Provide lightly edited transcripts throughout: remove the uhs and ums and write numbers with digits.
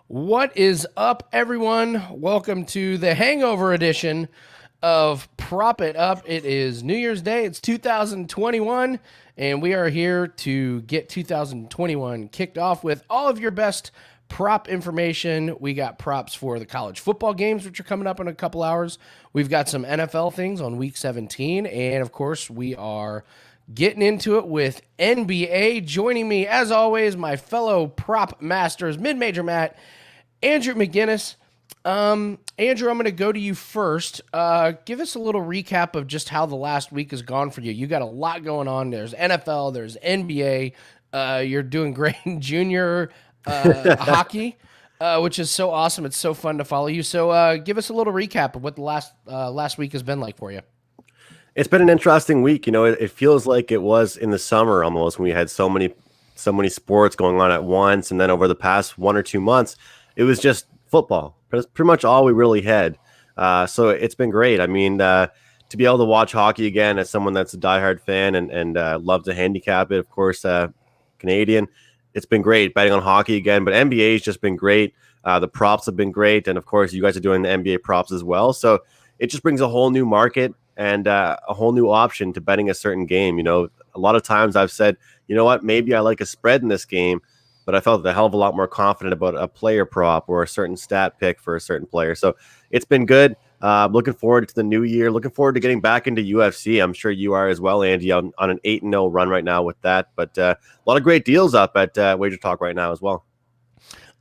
What is up, everyone? Welcome to the hangover edition of Prop It Up. It is New Year's Day. It's 2021, and we are here to get 2021 kicked off with all of your best prop information. We got props for the college football games, which are coming up in a couple hours. We've got some NFL things on week 17, and of course, we are getting into it with NBA. Joining me, as always, my fellow prop masters, mid-major Matt, Andrew McInnis. Andrew, I'm going to go to you first. Give us a little recap of just how the last week has gone for you. You got a lot going on. There's NFL, there's NBA. You're doing great in junior hockey, which is so awesome. It's so fun to follow you. So give us a little recap of what the last week has been like for you. It's been an interesting week. It feels like it was in the summer almost when we had so many sports going on at once. And then over the past 1 or 2 months, it was just football. That's pretty much all we really had. So it's been great. I mean, to be able to watch hockey again as someone that's a diehard fan and love to handicap it, of course, Canadian, it's been great betting on hockey again. But NBA has just been great. The props have been great. And of course, you guys are doing the NBA props as well. So it just brings a whole new market and a whole new option to betting a certain game. A lot of times I've said, you know what, maybe I like a spread in this game, but I felt a hell of a lot more confident about a player prop or a certain stat pick for a certain player. So it's been good. Looking forward to the new year. Looking forward to getting back into UFC. I'm sure you are as well, Andy, on an 8-0 run right now with that. But a lot of great deals up at Wager Talk right now as well.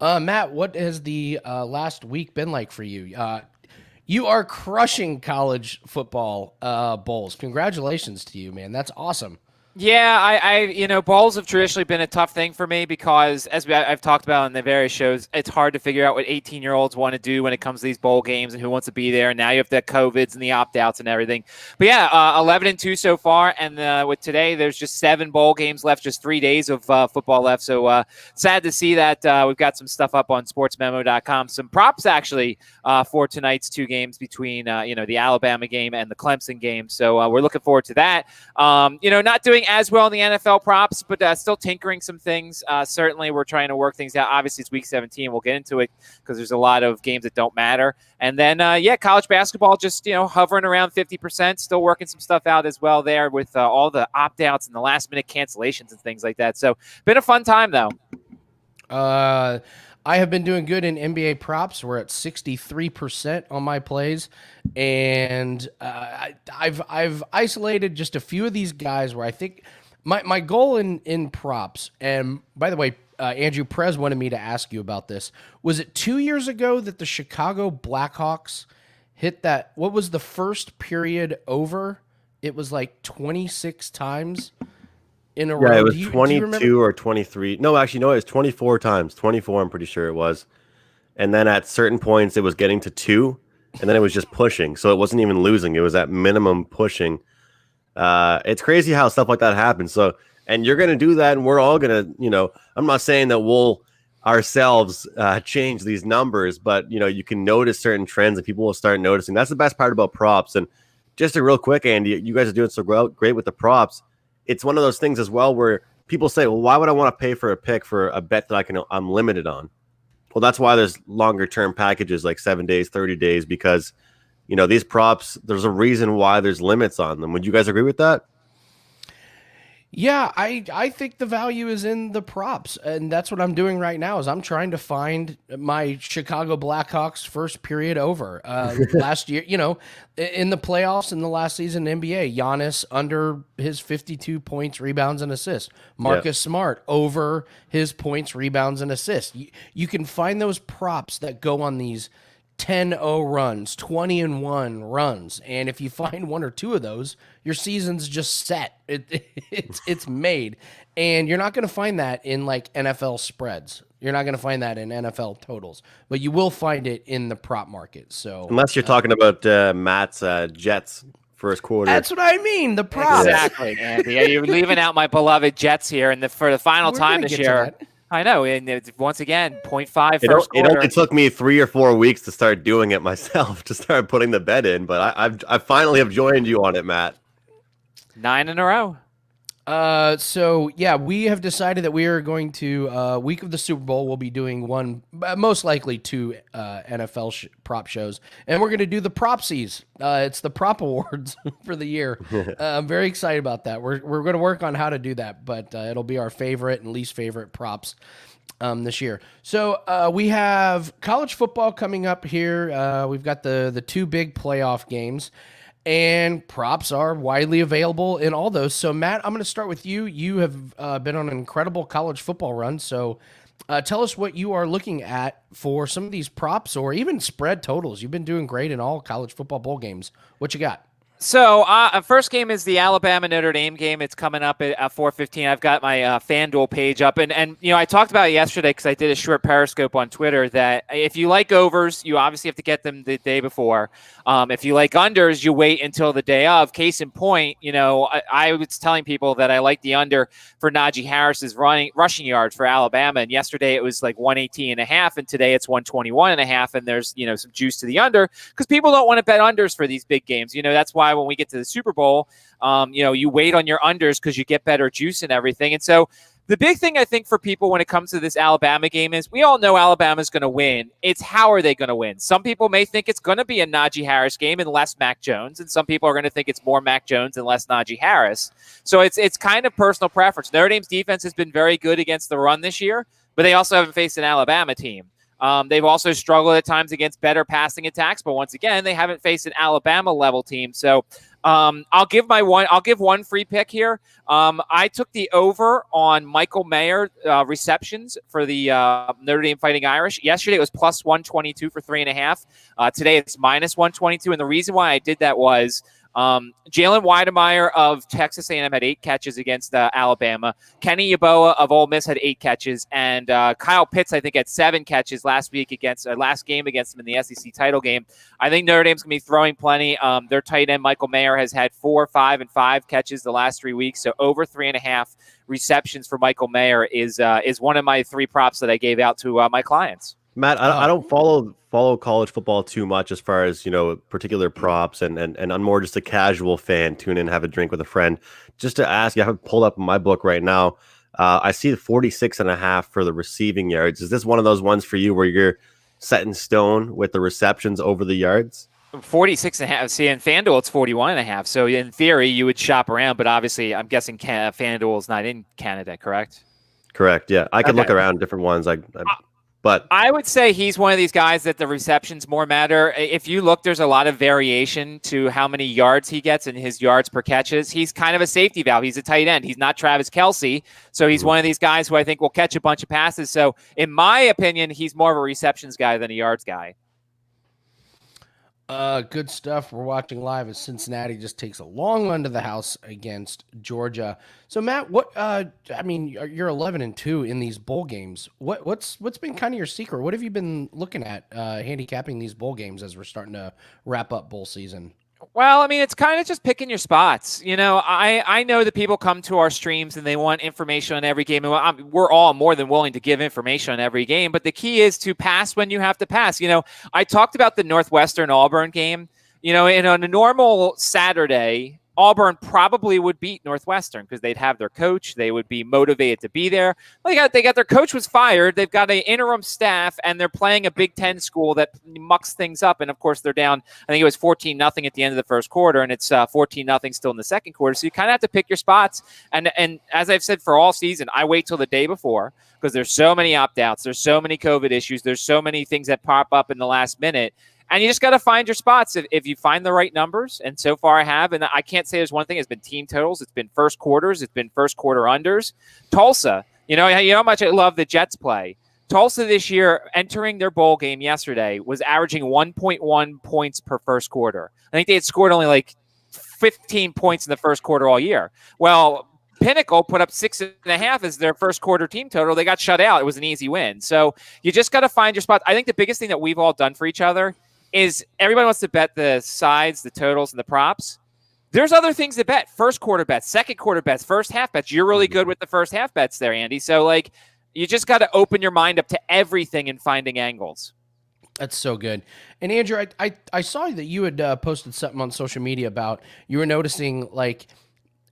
Matt, what has the last week been like for you? You are crushing college football bowls. Congratulations to you, man. That's awesome. Yeah, bowls have traditionally been a tough thing for me because, as I've talked about in the various shows, it's hard to figure out what 18-year-olds want to do when it comes to these bowl games and who wants to be there. And now you have the COVIDs and the opt-outs and everything. But yeah, 11-2 so far. And with today, there's just 7 bowl games left, just 3 days of football left. So sad to see that. We've got some stuff up on sportsmemo.com. Some props, actually, for tonight's 2 games between, the Alabama game and the Clemson game. So we're looking forward to that. Not doing as well in the NFL props, but still tinkering some things. Certainly, we're trying to work things out. Obviously, it's week 17. We'll get into it because there's a lot of games that don't matter. And then, college basketball just, hovering around 50%, still working some stuff out as well there with all the opt-outs and the last-minute cancellations and things like that. So, been a fun time, though. I have been doing good in NBA props. We're at 63% on my plays, and I've isolated just a few of these guys where I think my goal in props. And by the way, Andrew Prez wanted me to ask you about this. Was it 2 years ago that the Chicago Blackhawks hit that? What was the first period over? It was like 26 times. In a row. Yeah, it was 22 or 23. No, actually, no, it was 24 times. 24, I'm pretty sure it was. And then at certain points, it was getting to 2, and then it was just pushing. So it wasn't even losing. It was at minimum pushing. It's crazy how stuff like that happens. So, and you're going to do that, and we're all going to, I'm not saying that we'll ourselves change these numbers, but, you can notice certain trends, and people will start noticing. That's the best part about props. And just a real quick, Andy, you guys are doing so great with the props. It's one of those things as well where people say, well, why would I want to pay for a pick for a bet that I'm limited on? Well, that's why there's longer term packages like 7 days, 30 days, because, these props, there's a reason why there's limits on them. Would you guys agree with that? Yeah, I think the value is in the props, and that's what I'm doing right now is I'm trying to find my Chicago Blackhawks first period over. Last year, in the playoffs in the last season in NBA, Giannis under his 52 points, rebounds, and assists. Marcus Smart over his points, rebounds, and assists. You can find those props that go on these 10-0 runs, 20-1 runs, and if you find 1 or 2 of those, your season's just set. It's made, and you're not going to find that in like NFL spreads. You're not going to find that in NFL totals, but you will find it in the prop market. So unless you're talking about Matt's Jets first quarter, that's what I mean. The props, exactly, Andy. You're leaving out my beloved Jets here, and for the final time this year. I know, and it's, once again, 0.5 first quarter. It only took me 3 or 4 weeks to start doing it myself, to start putting the bet in, but I finally have joined you on it, Matt. 9 in a row. So yeah, we have decided that we are going to week of the Super Bowl. We'll be doing one, most likely two NFL prop shows, and we're going to do the propsies. It's the prop awards for the year. I'm very excited about that. We're going to work on how to do that, but it'll be our favorite and least favorite props this year. So we have college football coming up here. We've got the two big playoff games. And props are widely available in all those. So, Matt, I'm going to start with you. You have been on an incredible college football run. So, tell us what you are looking at for some of these props or even spread totals. You've been doing great in all college football bowl games. What you got? So, first game is the Alabama Notre Dame game. It's coming up at 4:15. I've got my FanDuel page up, and I talked about it yesterday because I did a short Periscope on Twitter that if you like overs, you obviously have to get them the day before. If you like unders, you wait until the day of. Case in point, I was telling people that I like the under for Najee Harris's rushing yards for Alabama, and yesterday it was like 118.5, and today it's 121.5, and there's some juice to the under because people don't want to bet unders for these big games. That's why when we get to the Super Bowl, you wait on your unders because you get better juice and everything. And so the big thing I think for people when it comes to this Alabama game is we all know Alabama's going to win. It's how are they going to win? Some people may think it's going to be a Najee Harris game and less Mac Jones, and some people are going to think it's more Mac Jones and less Najee Harris. So it's kind of personal preference. Notre Dame's defense has been very good against the run this year, but they also haven't faced an Alabama team. They've also struggled at times against better passing attacks, but once again, they haven't faced an Alabama level team. So I'll give one free pick here. I took the over on Michael Mayer receptions for the Notre Dame Fighting Irish. Yesterday it was plus 122 for 3.5. Today it's minus 122, and the reason why I did that was Jalen Weidemeyer of Texas A&M had 8 catches against Alabama. Kenny Yeboah of Ole Miss had 8 catches, and Kyle Pitts I think had 7 catches last game against them in the SEC title game. I think Notre Dame's gonna be throwing plenty. Their tight end Michael Mayer has had 4, 5, and 5 catches the last 3 weeks, so over 3.5 receptions for Michael Mayer is one of my 3 props that I gave out to my clients. Matt, I don't follow college football too much as far as particular props, and I'm more just a casual fan. Tune in, have a drink with a friend. Just to ask, I have it pulled up in my book right now. I see the 46.5 for the receiving yards. Is this one of those ones for you where you're set in stone with the receptions over the yards? 46.5. See, in FanDuel, it's 41.5. So in theory, you would shop around, but obviously, I'm guessing FanDuel is not in Canada, correct? Correct. Yeah, I could look around different ones. But I would say he's one of these guys that the receptions more matter. If you look, there's a lot of variation to how many yards he gets and his yards per catches. He's kind of a safety valve. He's a tight end. He's not Travis Kelce. So he's one of these guys who I think will catch a bunch of passes. So in my opinion, he's more of a receptions guy than a yards guy. Good stuff. We're watching live as Cincinnati just takes a long run to the house against Georgia. So Matt, you're 11-2 in these bowl games. What's been kind of your secret? What have you been looking at handicapping these bowl games as we're starting to wrap up bowl season? Well, it's kind of just picking your spots. I know that people come to our streams and they want information on every game. And we're all more than willing to give information on every game. But the key is to pass when you have to pass. I talked about the Northwestern Auburn game. On a normal Saturday, Auburn probably would beat Northwestern because they'd have their coach. They would be motivated to be there. They got their coach was fired. They've got an interim staff, and they're playing a Big Ten school that mucks things up. And of course, they're down. I think it was 14-0 at the end of the first quarter, and it's 14-0 still in the second quarter. So you kind of have to pick your spots. And as I've said for all season, I wait till the day before because there's so many opt-outs. There's so many COVID issues. There's so many things that pop up in the last minute. And you just got to find your spots if you find the right numbers. And so far I have. And I can't say there's one thing. It's been team totals. It's been first quarters. It's been first quarter unders. Tulsa, you know how much I love the Jets play. Tulsa this year, entering their bowl game yesterday, was averaging 1.1 points per first quarter. I think they had scored only like 15 points in the first quarter all year. Well, Pinnacle put up 6.5 as their first quarter team total. They got shut out. It was an easy win. So you just got to find your spot. I think the biggest thing that we've all done for each other is everybody wants to bet the sides, the totals, and the props. There's other things to bet. First quarter bets, second quarter bets, first half bets. You're really good with the first half bets there, Andy. So, you just got to open your mind up to everything in finding angles. That's so good. And Andrew, I saw that you had posted something on social media about you were noticing,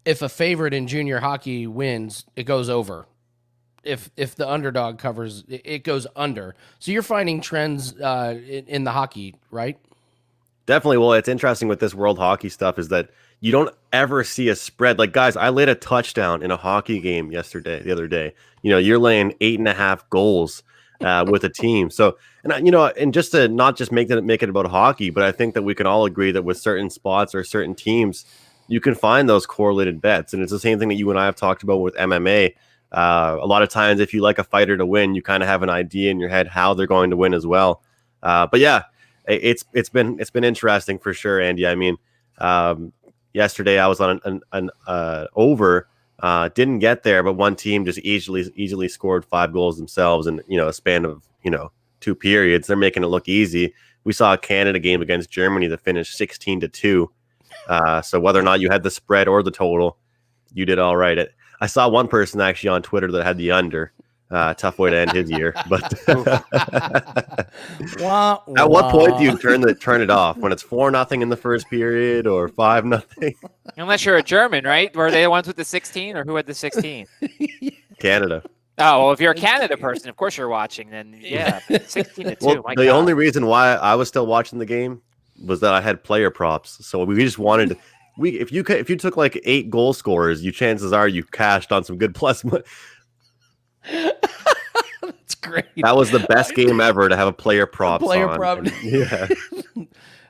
if a favorite in junior hockey wins, it goes over. If the underdog covers, it goes under. So you're finding trends in the hockey, right? Definitely. Well, it's interesting with this world hockey stuff is that you don't ever see a spread. Like, guys, I laid a touchdown in a hockey game the other day. You're laying 8.5 goals with a team. So, and just to not just make it about hockey, but I think that we can all agree that with certain spots or certain teams, you can find those correlated bets. And it's the same thing that you and I have talked about with MMA. A lot of times, if you like a fighter to win, you kind of have an idea in your head how they're going to win as well. But yeah, it's been interesting for sure, Andy. I mean, yesterday I was on an over, didn't get there, but one team just easily scored 5 goals themselves in a span of 2 periods. They're making it look easy. We saw a Canada game against Germany that finished 16-2. So whether or not you had the spread or the total, you did all right. I saw one person actually on Twitter that had the under. Tough way to end his year. But at what point do you turn it off? When it's 4-0 in the first period or 5-0? Unless you're a German, right? Were they the ones with the 16, or who had the 16? Canada. Oh, well, if you're a Canada person, of course you're watching. Then yeah, 16-2. Well, the only reason why I was still watching the game was that I had player props. So we just wanted to. If you took like 8 goal scorers, chances are you cashed on some good plus money. That's great. That was the best game ever to have a player prop. Yeah.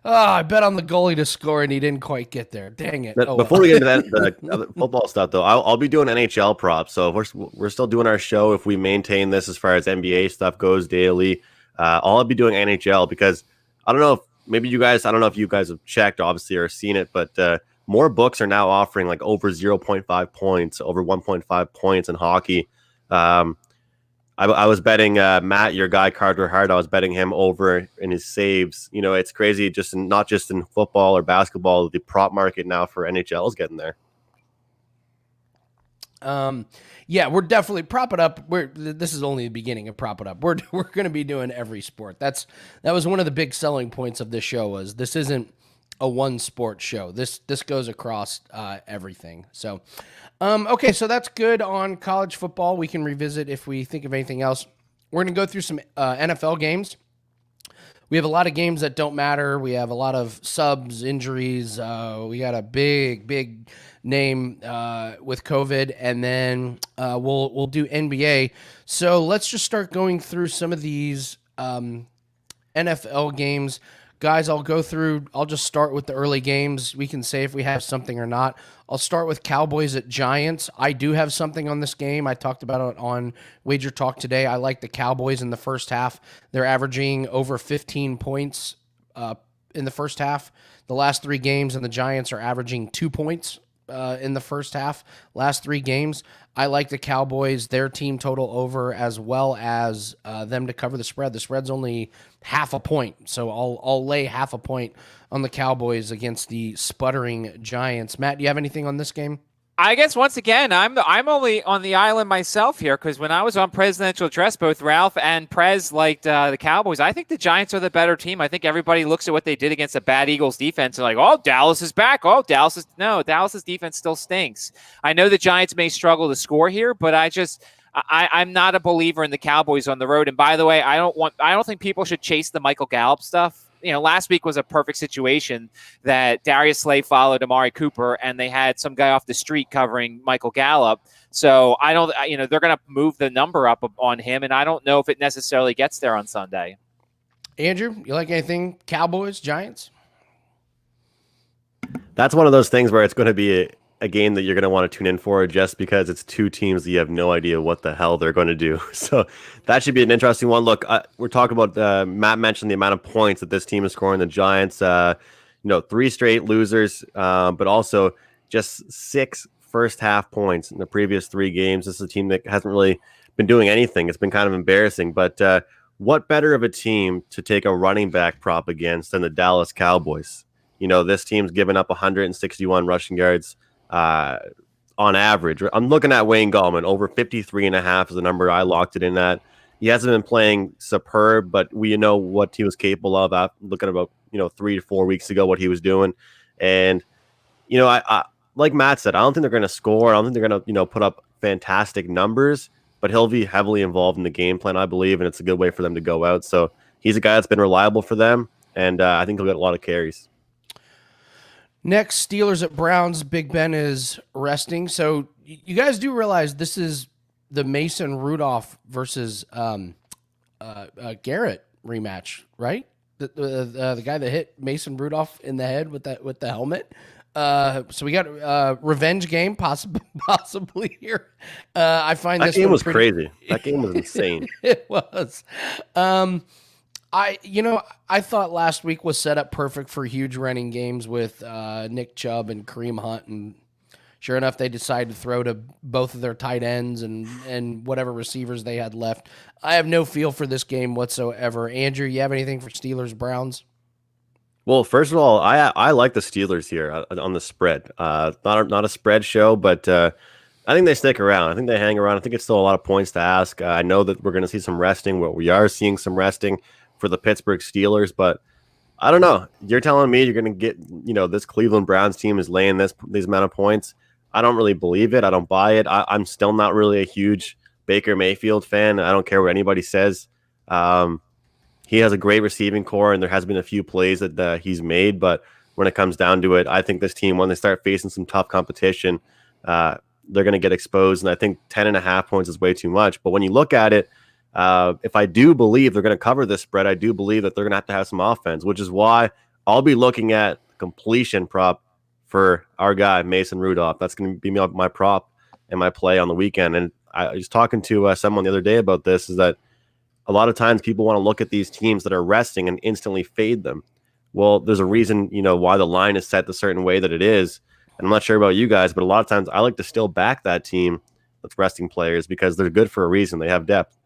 I bet on the goalie to score, and he didn't quite get there. Dang it! Before we get into the football stuff, though, I'll be doing NHL props. So we're still doing our show if we maintain this as far as NBA stuff goes daily. I'll be doing NHL because I don't know if you guys have checked, obviously, or seen it, but more books are now offering like over 0.5 points, over 1.5 points in hockey. I was betting Matt, your guy Carter Hart. I was betting him over in his saves. It's crazy. Not just in football or basketball, the prop market now for NHL is getting there. Yeah, we're definitely prop it up. This is only the beginning of prop it up. We're going to be doing every sport. That was one of the big selling points of this show. Was this isn't a one sport show. This goes across everything. So. Okay, so that's good on college football. We can revisit if we think of anything else. We're going to go through some NFL games. We have a lot of games that don't matter. We have a lot of subs, injuries. We got a big name with COVID, and then we'll do NBA. So let's just start going through some of these NFL games. Guys, I'll just start with the early games. We can say if we have something or not. I'll start with Cowboys at Giants. I do have something on this game. I talked about it on Wager Talk today. I like the Cowboys in the first half. They're averaging over 15 points in the first half. The last 3 games, and the Giants are averaging 2 points in the first half. Last 3 games, I like the Cowboys, their team total over, as well as them to cover the spread. The spread's only half a point, so I'll lay half a point on the Cowboys against the sputtering Giants. Matt, do you have anything on this game? I guess once again, I'm only on the island myself here because when I was on Presidential Address, both Ralph and Prez liked the Cowboys. I think the Giants are the better team. I think everybody looks at what they did against a bad Eagles defense and like, oh, Dallas is back. Oh, Dallas's defense still stinks. I know the Giants may struggle to score here, but I'm not a believer in the Cowboys on the road. And by the way, I don't think people should chase the Michael Gallup stuff. Last week was a perfect situation that Darius Slay followed Amari Cooper, and they had some guy off the street covering Michael Gallup. So I don't, they're going to move the number up on him, and I don't know if it necessarily gets there on Sunday. Andrew, you like anything Cowboys, Giants? That's one of those things where it's going to be a game that you're going to want to tune in for just because it's 2 teams that you have no idea what the hell they're going to do. So that should be an interesting one. Look, we're talking about Matt mentioned the amount of points that this team is scoring. The Giants, 3 straight losers, but also just 6 first half points in the previous 3 games. This is a team that hasn't really been doing anything. It's been kind of embarrassing, but what better of a team to take a running back prop against than the Dallas Cowboys? This team's given up 161 rushing yards on average. I'm looking at Wayne Gallman, over 53.5 is the number I locked it in at. He hasn't been playing superb, but we know what he was capable of. Looking about 3 to 4 weeks ago, what he was doing, and like Matt said, I don't think they're going to score. I don't think they're going to, put up fantastic numbers, but he'll be heavily involved in the game plan, I believe, and it's a good way for them to go out. So he's a guy that's been reliable for them, and I think he'll get a lot of carries. Next, Steelers at Browns. Big Ben is resting. So you guys do realize this is the Mason Rudolph versus Garrett rematch, right? The guy that hit Mason Rudolph in the head with the helmet. So we got revenge game possibly here. I find that game was crazy. That game was insane. It was. I thought last week was set up perfect for huge running games with Nick Chubb and Kareem Hunt, and sure enough, they decided to throw to both of their tight ends and whatever receivers they had left. I have no feel for this game whatsoever. Andrew, you have anything for Steelers Browns? Well, first of all, I like the Steelers here on the spread. Not a spread show, but I think they stick around. I think they hang around. I think it's still a lot of points to ask. I know that we're going to see some resting. Well, we are seeing some resting for the Pittsburgh Steelers, but I don't know. You're telling me you're going to get, this Cleveland Browns team is laying these amount of points. I don't really believe it. I don't buy it. I'm still not really a huge Baker Mayfield fan. I don't care what anybody says. He has a great receiving core, and there has been a few plays that he's made. But when it comes down to it, I think this team, when they start facing some tough competition, they're going to get exposed. And I think 10.5 points is way too much. But when you look at it, if I do believe they're going to cover this spread, I do believe that they're going to have some offense, which is why I'll be looking at completion prop for our guy, Mason Rudolph. That's going to be my prop and my play on the weekend. And I was talking to someone the other day about this, is that a lot of times people want to look at these teams that are resting and instantly fade them. Well, there's a reason, why the line is set the certain way that it is. And I'm not sure about you guys, but a lot of times I like to still back that team that's resting players because they're good for a reason. They have depth.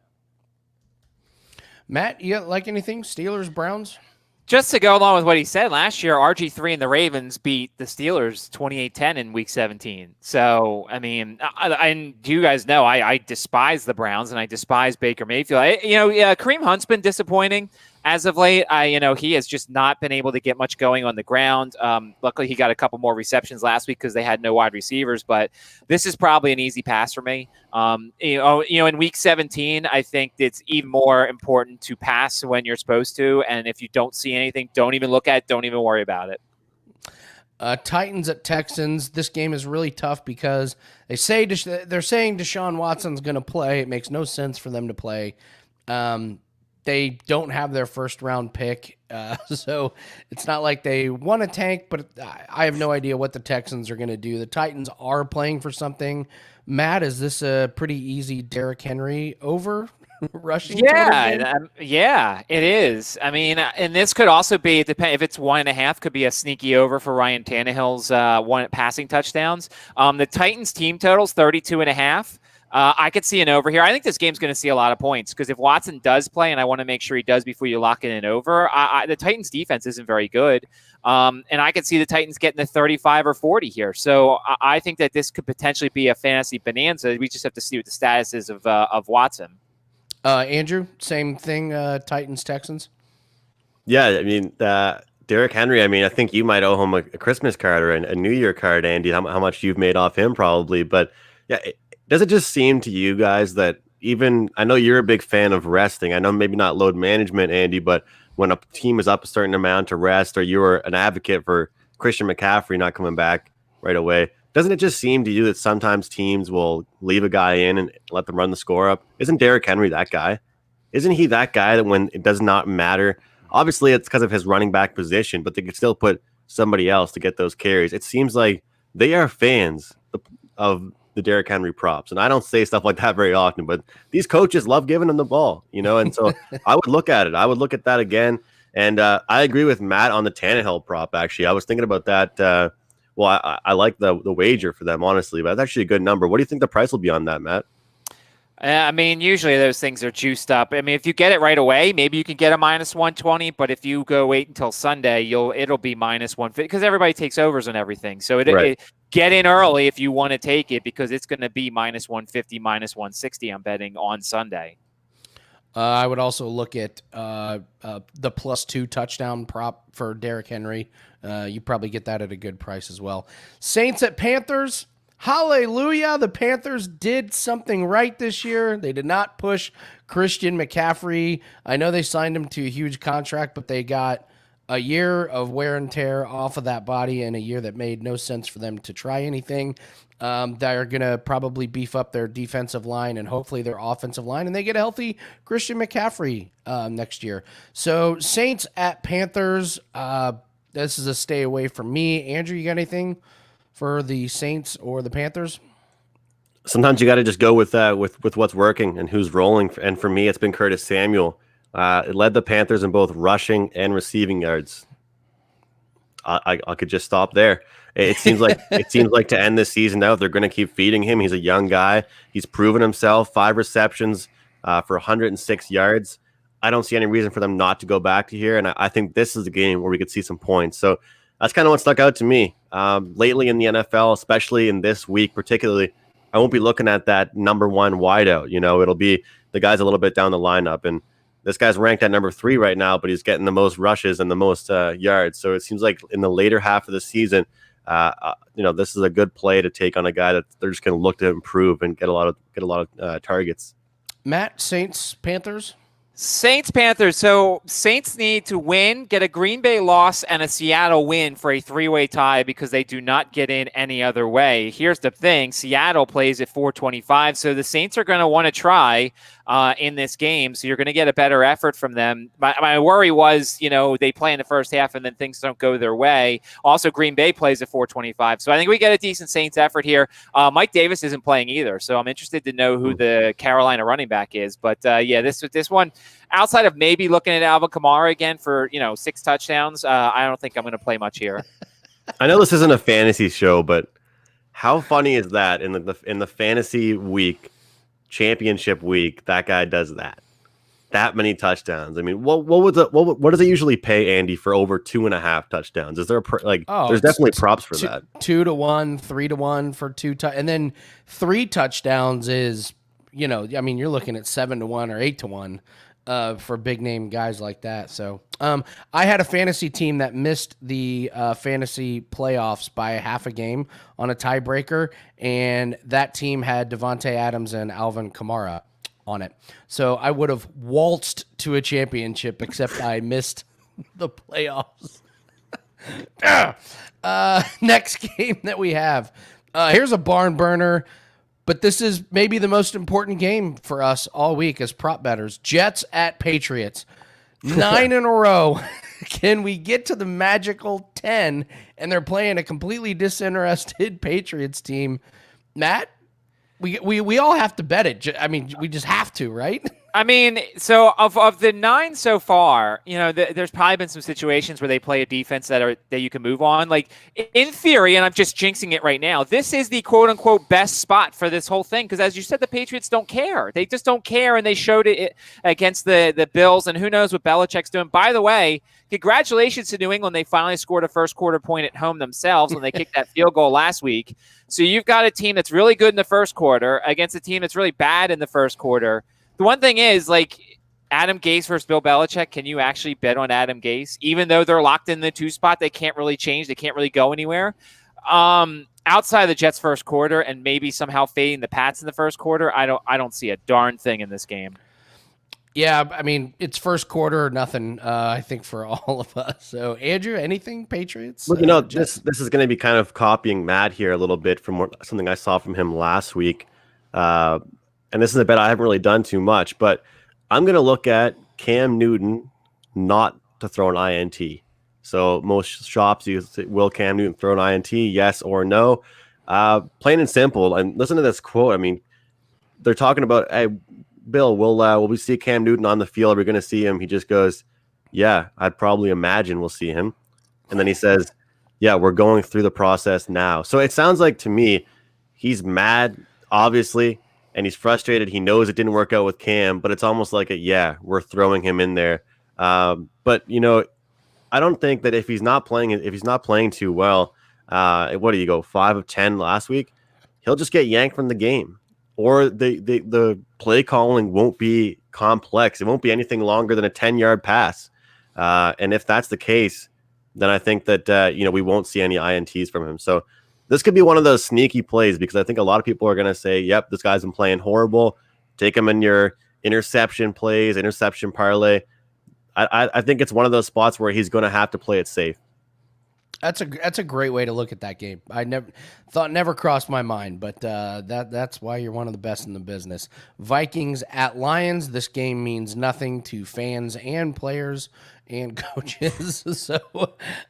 Matt, you like anything? Steelers, Browns? Just to go along with what he said, last year, RG3 and the Ravens beat the Steelers 28-10 in Week 17. So, I mean, and you guys know I despise the Browns and I despise Baker Mayfield. Kareem Hunt's been disappointing as of late. He has just not been able to get much going on the ground. Luckily, he got a couple more receptions last week because they had no wide receivers. But this is probably an easy pass for me. In Week 17, I think it's even more important to pass when you're supposed to. And if you don't see anything, don't even look at it. Don't even worry about it. Titans at Texans. This game is really tough because they're saying Deshaun Watson's going to play. It makes no sense for them to play. They don't have their first round pick, so it's not like they want to tank, but I have no idea what the Texans are going to do. The Titans are playing for something. Matt, is this a pretty easy Derrick Henry over rushing? Yeah, it is. I mean, and this could also be, if it's 1.5, could be a sneaky over for Ryan Tannehill's one passing touchdowns. The Titans team totals 32.5. I could see an over here. I think this game's going to see a lot of points because if Watson does play, and I want to make sure he does before you lock in an over, the Titans defense isn't very good. And I could see the Titans getting the 35 or 40 here. So I think that this could potentially be a fantasy bonanza. We just have to see what the status is of Watson. Andrew, same thing, Titans, Texans? Yeah, I mean, Derrick Henry, I think you might owe him a Christmas card or a New Year card, Andy, how much you've made off him probably. But yeah, does it just seem to you guys that even, I know you're a big fan of resting. I know maybe not load management, Andy, but when a team is up a certain amount to rest, or you're an advocate for Christian McCaffrey not coming back right away, doesn't it just seem to you that sometimes teams will leave a guy in and let them run the score up? Isn't Derrick Henry that guy? Isn't he that guy that when it does not matter, obviously it's because of his running back position, but they could still put somebody else to get those carries? It seems like they are fans of the Derrick Henry props. And I don't say stuff like that very often, but these coaches love giving him the ball, and so I would look at it. I would look at that again. And I agree with Matt on the Tannehill prop, actually. I was thinking about that. I like the wager for them, honestly, but that's actually a good number. What do you think the price will be on that, Matt? Usually those things are juiced up. If you get it right away, maybe you can get a minus 120, but if you go wait until Sunday, it'll be minus 150 because everybody takes overs on everything. So get in early if you want to take it because it's going to be minus 150, minus 160, I'm betting, on Sunday. I would also look at the +2 touchdown prop for Derrick Henry. You probably get that at a good price as well. Saints at Panthers. Hallelujah. The Panthers did something right this year. They did not push Christian McCaffrey. I know they signed him to a huge contract, but they got a year of wear and tear off of that body and a year that made no sense for them to try anything. They're going to probably beef up their defensive line and hopefully their offensive line, and they get a healthy Christian McCaffrey next year. So Saints at Panthers, this is a stay away from me. Andrew, you got anything for the Saints or the Panthers? Sometimes you got to just go with what's working and who's rolling. And for me, it's been Curtis Samuel. It led the Panthers in both rushing and receiving yards. I could just stop there. It seems like to end this season out, they're going to keep feeding him. He's a young guy. He's proven himself. 5 receptions for 106 yards. I don't see any reason for them not to go back to here. And I think this is a game where we could see some points. So that's kind of what stuck out to me. Lately in the NFL, especially in this week particularly, I won't be looking at that number 1 wideout. It'll be the guys a little bit down the lineup. And this guy's ranked at number 3 right now, but he's getting the most rushes and the most yards. So it seems like in the later half of the season, this is a good play to take on a guy that they're just going to look to improve and get a lot of targets. Matt, Saints, Panthers. Saints, Panthers. So Saints need to win, get a Green Bay loss, and a Seattle win for a 3-way tie because they do not get in any other way. Here's the thing. Seattle plays at 425, so the Saints are going to want to try in this game, so you're going to get a better effort from them. My worry was, they play in the first half and then things don't go their way. Also, Green Bay plays at 425, so I think we get a decent Saints effort here. Mike Davis isn't playing either, so I'm interested to know who the Carolina running back is. But, this one, outside of maybe looking at Alvin Kamara again for 6 touchdowns, I don't think I'm going to play much here. I know this isn't a fantasy show, but how funny is that in the fantasy week, championship week, that guy does that many touchdowns? I mean, what does it usually pay Andy for over 2.5 touchdowns? Is there there's definitely props for that. 2 to 1, 3 to 1 for 2 and then 3 touchdowns is you're looking at 7 to 1 or 8 to 1. For big name guys like that. So I had a fantasy team that missed the fantasy playoffs by half a game on a tiebreaker, and that team had Devontae Adams and Alvin Kamara on it. So I would have waltzed to a championship, except I missed the playoffs. Next game that we have. Here's a barn burner. But this is maybe the most important game for us all week as prop bettors. Jets at Patriots. 9 in a row. Can we get to the magical 10? And they're playing a completely disinterested Patriots team. Matt, we all have to bet it. We just have to, right? So of the 9 so far, there's probably been some situations where they play a defense that you can move on. Like in theory, and I'm just jinxing it right now, this is the quote unquote best spot for this whole thing. Because as you said, the Patriots don't care. They just don't care. And they showed it against the Bills, and who knows what Belichick's doing. By the way, congratulations to New England. They finally scored a first quarter point at home themselves when they kicked that field goal last week. So you've got a team that's really good in the first quarter against a team that's really bad in the first quarter. The one thing is, Adam Gase versus Bill Belichick, can you actually bet on Adam Gase? Even though they're locked in the 2 spot, they can't really change. They can't really go anywhere. Outside of the Jets' first quarter and maybe somehow fading the Pats in the first quarter, I don't see a darn thing in this game. Yeah, it's first quarter or nothing, I think, for all of us. So, Andrew, anything Patriots? Well, this is going to be kind of copying Matt here a little bit from something I saw from him last week. And this is a bet I haven't really done too much, but I'm going to look at Cam Newton not to throw an INT. So most shops, will Cam Newton throw an INT, yes or no? Plain and simple. And listen to this quote. They're talking about, hey, Bill, will we see Cam Newton on the field? Are we going to see him? He just goes, yeah, I'd probably imagine we'll see him. And then he says, yeah, we're going through the process now. So it sounds like to me, he's mad, obviously, and he's frustrated. He knows it didn't work out with Cam, but it's almost like we're throwing him in there. But I don't think that if he's not playing too well, what do you go 5 of 10 last week? He'll just get yanked from the game, or the play calling won't be complex. It won't be anything longer than a 10-yard pass. And if that's the case, then I think that, we won't see any INTs from him. So this could be one of those sneaky plays because I think a lot of people are going to say, yep, this guy's been playing horrible. Take him in your interception plays, interception parlay. I think it's one of those spots where he's going to have to play it safe. That's a great way to look at that game. I never crossed my mind, but that's why you're one of the best in the business. Vikings at Lions. This game means nothing to fans and players and coaches. So,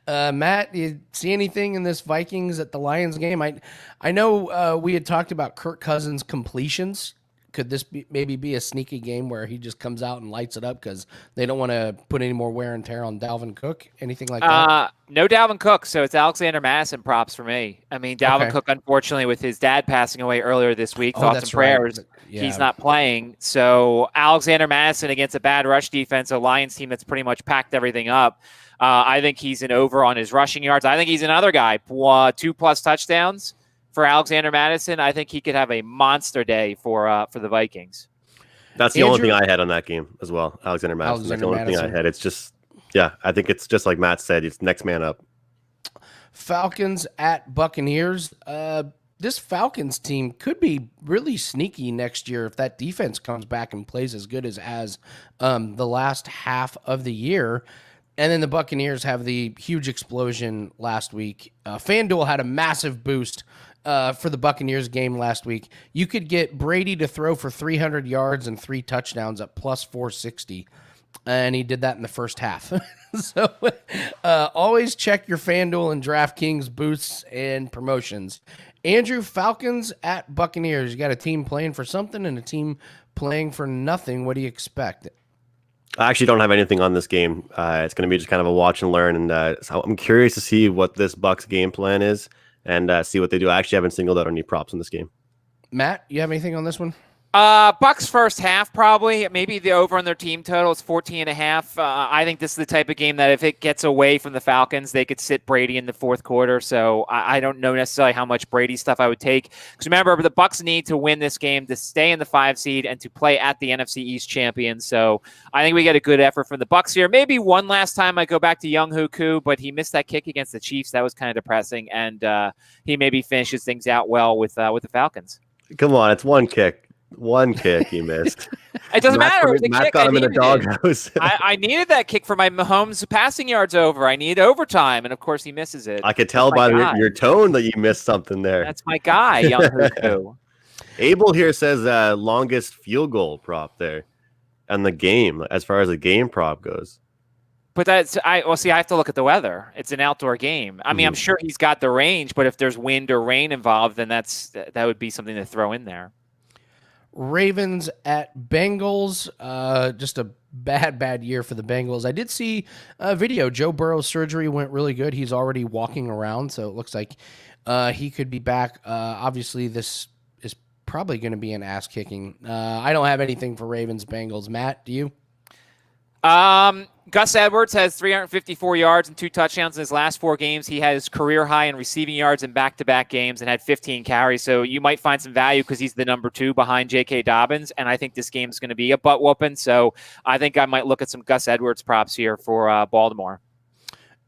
Matt, you see anything in this Vikings at the Lions game? I know we had talked about Kirk Cousins' completions. Could this maybe be a sneaky game where he just comes out and lights it up because they don't want to put any more wear and tear on Dalvin Cook? Anything like that? No Dalvin Cook, so it's Alexander Madison props for me. I mean, Dalvin Cook, unfortunately, with his dad passing away earlier this week, thoughts and prayers, yeah. He's not playing. So Alexander Madison against a bad rush defense, a Lions team that's pretty much packed everything up. I think he's an over on his rushing yards. I think he's another guy, 2+ touchdowns. For Alexander Madison, I think he could have a monster day for the Vikings. That's the only thing I had on that game as well. Alexander Madison. That's the only thing I had. It's just, I think it's just like Matt said. It's next man up. Falcons at Buccaneers. This Falcons team could be really sneaky next year if that defense comes back and plays as good as the last half of the year. And then the Buccaneers have the huge explosion last week. FanDuel had a massive boost for the Buccaneers game last week. You could get Brady to throw for 300 yards and 3 touchdowns at plus 460. And he did that in the first half. So always check your FanDuel and DraftKings boosts and promotions. Andrew, Falcons at Buccaneers. You got a team playing for something and a team playing for nothing. What do you expect? I actually don't have anything on this game. It's going to be just kind of a watch and learn. And so I'm curious to see what this Bucs game plan is and see what they do. I actually haven't singled out any props in this game. Matt, you have anything on this one? Bucks first half, probably. Maybe the over on their team total is 14.5. I think this is the type of game that if it gets away from the Falcons, they could sit Brady in the fourth quarter. So I don't know necessarily how much Brady stuff I would take. Because remember, the Bucks need to win this game to stay in the 5 seed and to play at the NFC East champion. So I think we get a good effort from the Bucks here. Maybe one last time I go back to Young Hoku, but he missed that kick against the Chiefs. That was kind of depressing. And he maybe finishes things out well with the Falcons. Come on, it's one kick. One kick he missed. It doesn't matter. It was a Matt kick. got him in a doghouse. I needed that kick for my Mahomes passing yards over. I needed overtime, and of course he misses it. I could tell by your tone that you missed something there. That's my guy, Young Hoku. Abel here says longest field goal prop there and the game as far as the game prop goes. But I have to look at the weather. It's an outdoor game. I mean, I'm sure he's got the range, but if there's wind or rain involved, then that would be something to throw in there. Ravens at Bengals. Just a bad year for the Bengals. I did see a video. Joe Burrow's surgery went really good. He's already walking around, so it looks like he could be back. Obviously, this is probably going to be an ass kicking. I don't have anything for Ravens Bengals. Matt, do you? Gus Edwards has 354 yards and 2 touchdowns in his last 4 games. He has career high in receiving yards in back-to-back games and had 15 carries. So you might find some value because he's the number 2 behind J.K. Dobbins. And I think this game is going to be a butt whooping. So I think I might look at some Gus Edwards props here for Baltimore.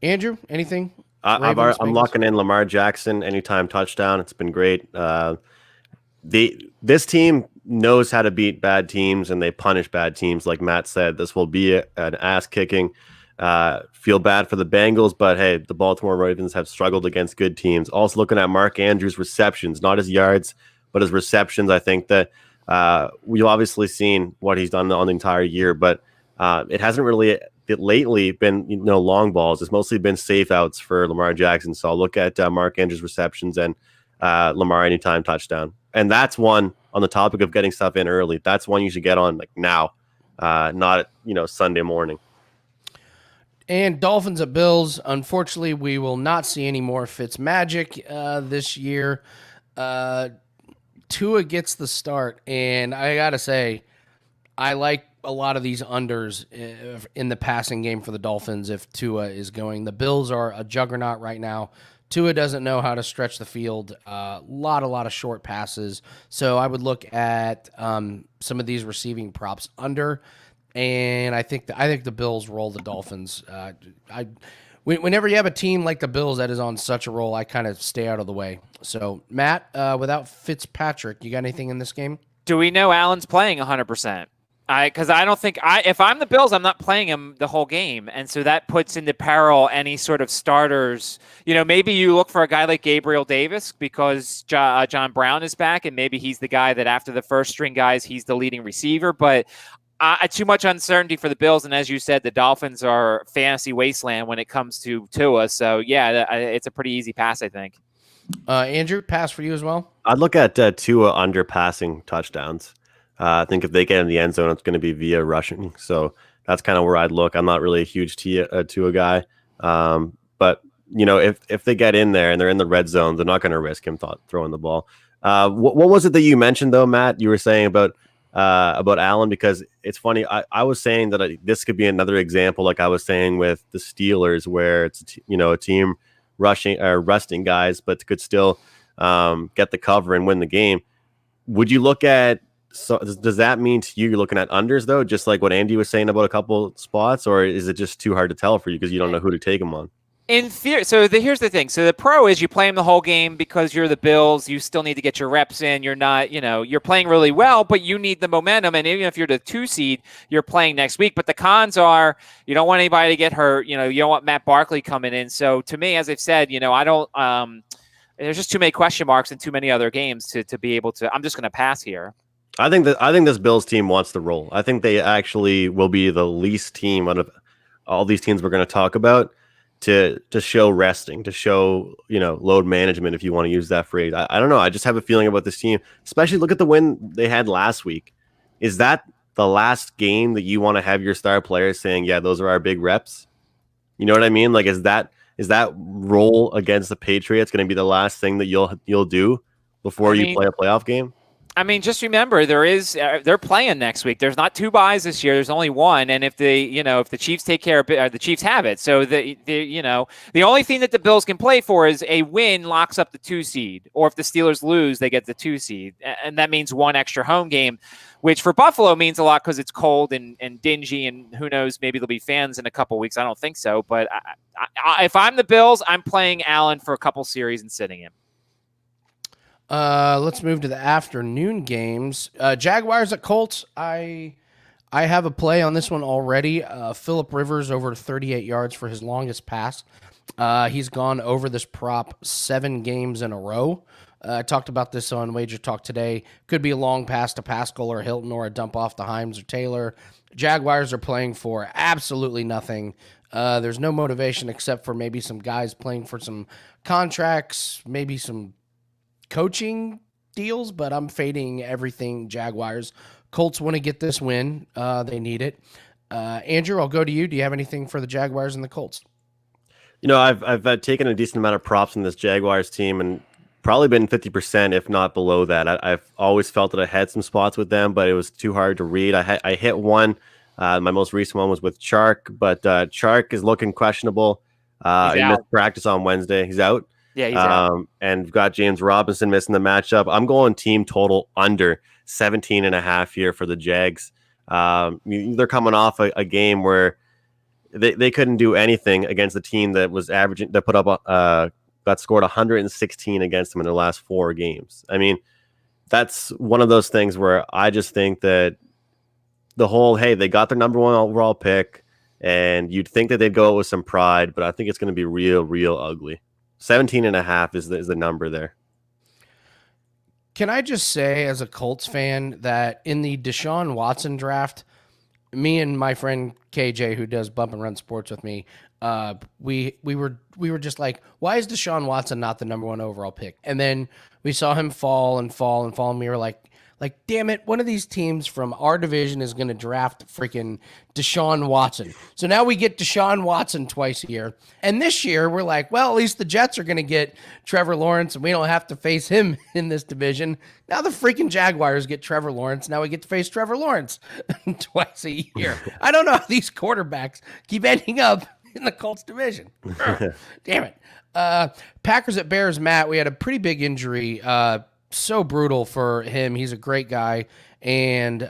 Andrew, anything? I'm locking in Lamar Jackson anytime touchdown. It's been great. This team knows how to beat bad teams and they punish bad teams. Like Matt said, this will be an ass kicking. Feel bad for the Bengals, but hey, the Baltimore Ravens have struggled against good teams. Also looking at Mark Andrews' receptions, not his yards, but his receptions. I think that we've obviously seen what he's done on the entire year, but it hasn't really lately been long balls. It's mostly been safe outs for Lamar Jackson. So I'll look at Mark Andrews' receptions and Lamar anytime touchdown. And that's one on the topic of getting stuff in early. That's one you should get on like now, not Sunday morning. And Dolphins at Bills. Unfortunately, we will not see any more Fitzmagic this year. Tua gets the start, and I gotta say, I like a lot of these unders in the passing game for the Dolphins if Tua is going. The Bills are a juggernaut right now. Tua doesn't know how to stretch the field. A lot of short passes. So I would look at some of these receiving props under, and I think the Bills roll the Dolphins. Whenever you have a team like the Bills that is on such a roll, I kind of stay out of the way. So Matt, without Fitzpatrick, you got anything in this game? Do we know Allen's playing 100%? Because I don't think if I'm the Bills, I'm not playing him the whole game, and so that puts into peril any sort of starters. Maybe you look for a guy like Gabriel Davis because John Brown is back, and maybe he's the guy that after the first string guys, he's the leading receiver. But too much uncertainty for the Bills, and as you said, the Dolphins are fantasy wasteland when it comes to Tua. So yeah, it's a pretty easy pass, I think. Andrew, pass for you as well. I'd look at Tua under passing touchdowns. I think if they get in the end zone, it's going to be via rushing. So that's kind of where I'd look. I'm not really a huge Tua guy. But, if they get in there and they're in the red zone, they're not going to risk him throwing the ball. What was it that you mentioned, though, Matt? You were saying about Allen, because it's funny. I was saying that this could be another example, like I was saying with the Steelers, where it's, a team resting guys, but could still get the cover and win the game. Would you look at, so does that mean to you you're looking at unders, though, just like what Andy was saying about a couple spots, or is it just too hard to tell for you because you don't know who to take them on? In theory, so here's the thing. So the pro is you play him the whole game because you're the Bills. You still need to get your reps in. You're not, you're playing really well, but you need the momentum. And even if you're the 2 seed, you're playing next week. But the cons are you don't want anybody to get hurt. You don't want Matt Barkley coming in. So to me, as I've said, I don't. There's just too many question marks in too many other games to be able to. I'm just going to pass here. I think this Bills team wants to roll. I think they actually will be the least team out of all these teams we're going to talk about to show resting, to show, load management, if you want to use that phrase. I don't know. I just have a feeling about this team, especially look at the win they had last week. Is that the last game that you want to have your star players saying, yeah, those are our big reps? You know what I mean? Like, is that roll against the Patriots going to be the last thing that you'll do before you play a playoff game? I mean, just remember they're playing next week. There's not 2 buys this year. There's only 1. And if the Chiefs take care of it, the Chiefs have it. So the only thing that the Bills can play for is a win locks up the 2 seed, or if the Steelers lose, they get the 2 seed. And that means 1 extra home game, which for Buffalo means a lot because it's cold and dingy, and who knows, maybe there'll be fans in a couple weeks. I don't think so. But if I'm the Bills, I'm playing Allen for a couple series and sitting him. Let's move to the afternoon games. Jaguars at Colts. I have a play on this one already. Phillip Rivers over 38 yards for his longest pass. He's gone over this prop 7 games in a row. I talked about this on Wager Talk today. Could be a long pass to Pascal or Hilton, or a dump off to Himes or Taylor. Jaguars are playing for absolutely nothing. There's no motivation except for maybe some guys playing for some contracts, maybe some coaching deals, but I'm fading everything Jaguars. Colts want to get this win. They need it. Andrew, I'll go to you. Do you have anything for the Jaguars and the Colts? I've taken a decent amount of props in this Jaguars team and probably been 50%, if not below that. I've always felt that I had some spots with them, but it was too hard to read. I hit one. My most recent one was with Chark, but Chark is looking questionable. He missed practice on Wednesday. He's out. Yeah, he's out. And we've got James Robinson missing the matchup. I'm going team total under 17.5 here for the Jags. They're coming off a game where they couldn't do anything against the team that was averaging, that put up got scored 116 against them in their last 4 games. I mean, that's one of those things where I just think that the whole, hey, they got their number 1 overall pick, and you'd think that they'd go with some pride, but I think it's going to be real ugly. 17.5 is the number there. Can I just say, as a Colts fan, that in the Deshaun Watson draft, me and my friend KJ, who does Bump and Run Sports with me, we were just like, why is Deshaun Watson not the number 1 overall pick? And then we saw him fall, and we were like, damn it, one of these teams from our division is going to draft freaking Deshaun Watson. So now we get Deshaun Watson twice a year. And this year we're like, well, at least the Jets are going to get Trevor Lawrence, and we don't have to face him in this division. Now the freaking Jaguars get Trevor Lawrence. Now we get to face Trevor Lawrence twice a year. I don't know how these quarterbacks keep ending up in the Colts division. Damn it. Packers at Bears, Matt, we had a pretty big injury. So brutal for him. He's a great guy. And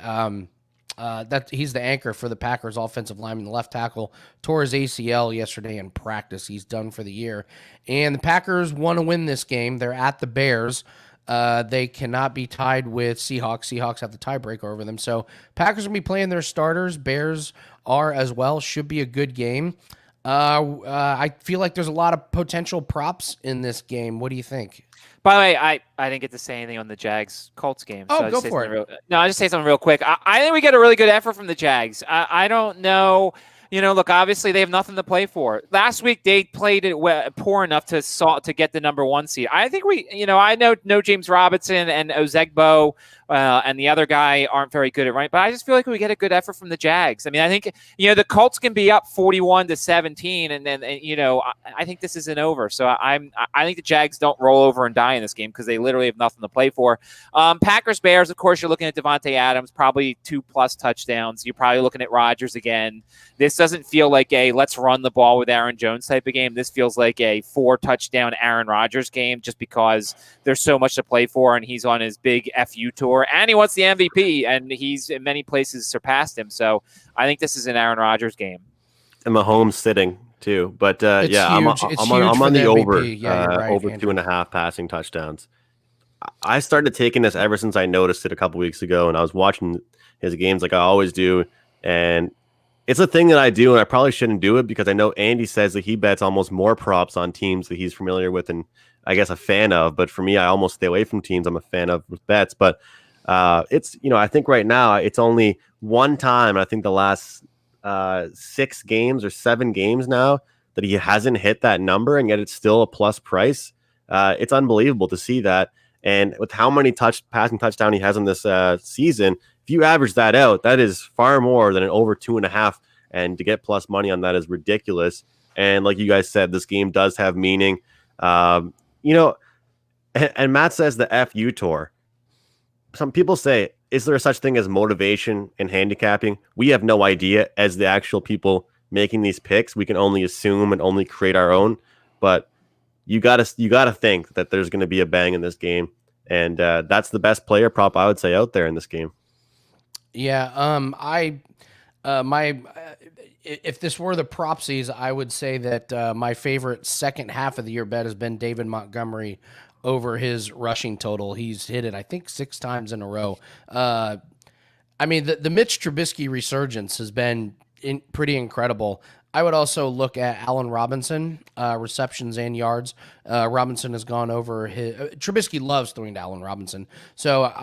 that he's the anchor for the Packers offensive lineman, the left tackle, tore his ACL yesterday in practice. He's done for the year. And the Packers want to win this game. They're at the Bears. They cannot be tied with Seahawks. Seahawks have the tiebreaker over them. So Packers will be playing their starters. Bears are as well. Should be a good game. I feel like there's a lot of potential props in this game. What do you think? By the way, I didn't get to say anything on the Jags-Colts game. Oh, so go for it. I'll just say something real quick. I think we get a really good effort from the Jags. I don't know. Look, obviously they have nothing to play for. Last week they played it poor enough to get the number 1 seed. I think I know James Robinson and Ozegbo and the other guy aren't very good at running, but I just feel like we get a good effort from the Jags. I mean, I think the Colts can be up 41-17, and then I think this isn't over. So I think the Jags don't roll over and die in this game because they literally have nothing to play for. Packers Bears, of course, you're looking at Devontae Adams, probably 2+ touchdowns. You're probably looking at Rodgers again. This doesn't feel like a let's run the ball with Aaron Jones type of game. This feels like a 4-touchdown Aaron Rodgers game just because there's so much to play for and he's on his big FU tour and he wants the MVP and he's in many places surpassed him. So I think this is an Aaron Rodgers game. And Mahomes sitting too. But It's yeah, huge. I'm on the MVP. over, Yeah, you're right, over Andrew. 2.5 passing touchdowns. I started taking this ever since I noticed it a couple weeks ago, and I was watching his games like I always do. And it's a thing that I do, and I probably shouldn't do it because I know Andy says that he bets almost more props on teams that he's familiar with and I guess a fan of. But for me, I almost stay away from teams I'm a fan of with bets. But it's, I think right now it's only one time, I think the last 6 games or 7 games now that he hasn't hit that number, and yet it's still a plus price. It's unbelievable to see that. And with how many passing touchdown he has in this season, if you average that out, that is far more than an over 2.5. And to get plus money on that is ridiculous. And like you guys said, this game does have meaning. And Matt says the FU tour. Some people say, is there such thing as motivation in handicapping? We have no idea as the actual people making these picks. We can only assume and only create our own. But you gotta think that there's going to be a bang in this game. And that's the best player prop I would say out there in this game. Yeah, if this were the propsies, I would say that my favorite second half of the year bet has been David Montgomery over his rushing total. He's hit it, I think, 6 times in a row. The Mitch Trubisky resurgence has been pretty incredible. I would also look at Allen Robinson, receptions and yards. Robinson has gone over his. Trubisky loves throwing to Allen Robinson. So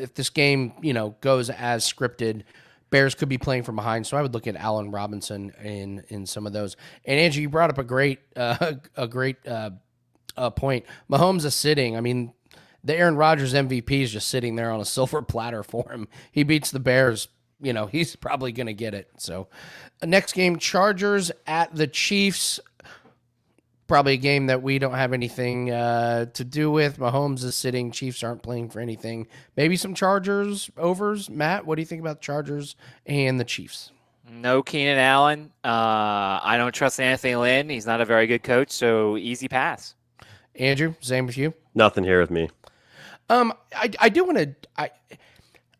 if this game, goes as scripted, Bears could be playing from behind. So I would look at Allen Robinson in some of those. And Andrew, you brought up a great point. Mahomes is sitting. I mean, the Aaron Rodgers MVP is just sitting there on a silver platter for him. He beats the Bears. He's probably going to get it. So next game, Chargers at the Chiefs. Probably a game that we don't have anything to do with. Mahomes is sitting. Chiefs aren't playing for anything. Maybe some Chargers overs. Matt, what do you think about the Chargers and the Chiefs? No Keenan Allen. I don't trust Anthony Lynn. He's not a very good coach, so easy pass. Andrew, same with you? Nothing here with me.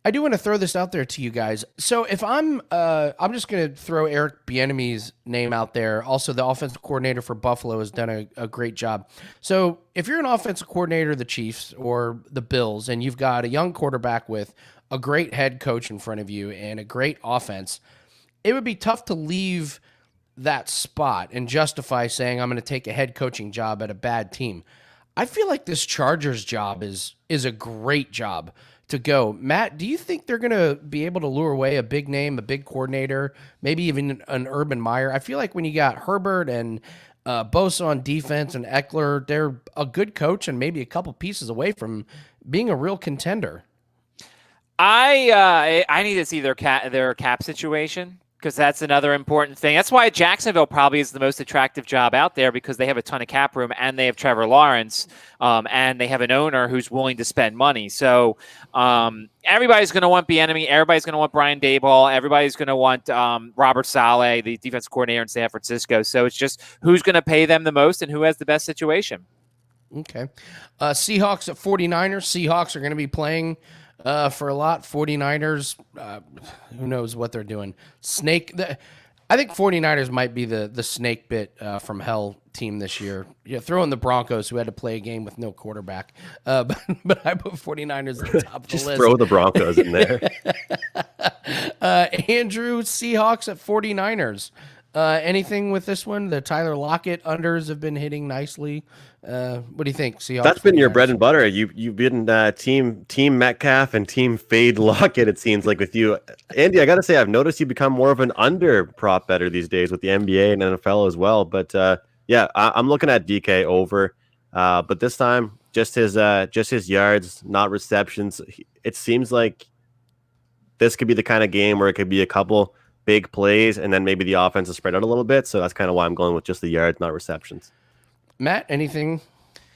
I do want to throw this out there to you guys. So if I'm just going to throw Eric Bieniemy's name out there. Also, the offensive coordinator for Buffalo has done a great job. So if you're an offensive coordinator of the Chiefs or the Bills, and you've got a young quarterback with a great head coach in front of you and a great offense, it would be tough to leave that spot and justify saying I'm going to take a head coaching job at a bad team. I feel like this Chargers job is a great job to go. Matt, do you think they're going to be able to lure away a big name, a big coordinator, maybe even an Urban Meyer? I feel like when you got Herbert and Bosa on defense and Eckler, they're a good coach and maybe a couple pieces away from being a real contender. I need to see their cap situation Because that's another important thing. That's why Jacksonville probably is the most attractive job out there, because they have a ton of cap room and they have Trevor Lawrence, and they have an owner who's willing to spend money. So everybody's going to want Bieniemy. Everybody's going to want Brian Daboll. Everybody's going to want Robert Saleh, the defensive coordinator in San Francisco. So it's just who's going to pay them the most and who has the best situation. Okay. Seahawks at 49ers. Seahawks are going to be playing for a lot. 49ers, who knows what they're doing. I think 49ers might be the snake bit from hell team this year. Yeah, throw in the Broncos, who had to play a game with no quarterback. But I put 49ers at the top of the list. Just throw the Broncos in there. Andrew, Seahawks at 49ers. Anything with this one? The Tyler Lockett unders have been hitting nicely. What do you think, Seahawks? That's been your bread and butter. You've been team Metcalf and team Fade Lockett, it seems like, with you. Andy, I got to say, I've noticed you become more of an under prop better these days with the NBA and NFL as well. But yeah, I'm looking at DK over. But this time, just his yards, not receptions. It seems like this could be the kind of game where it could be a couple big plays and then maybe the offense is spread out a little bit. So that's kind of why I'm going with just the yards, not receptions. Matt, anything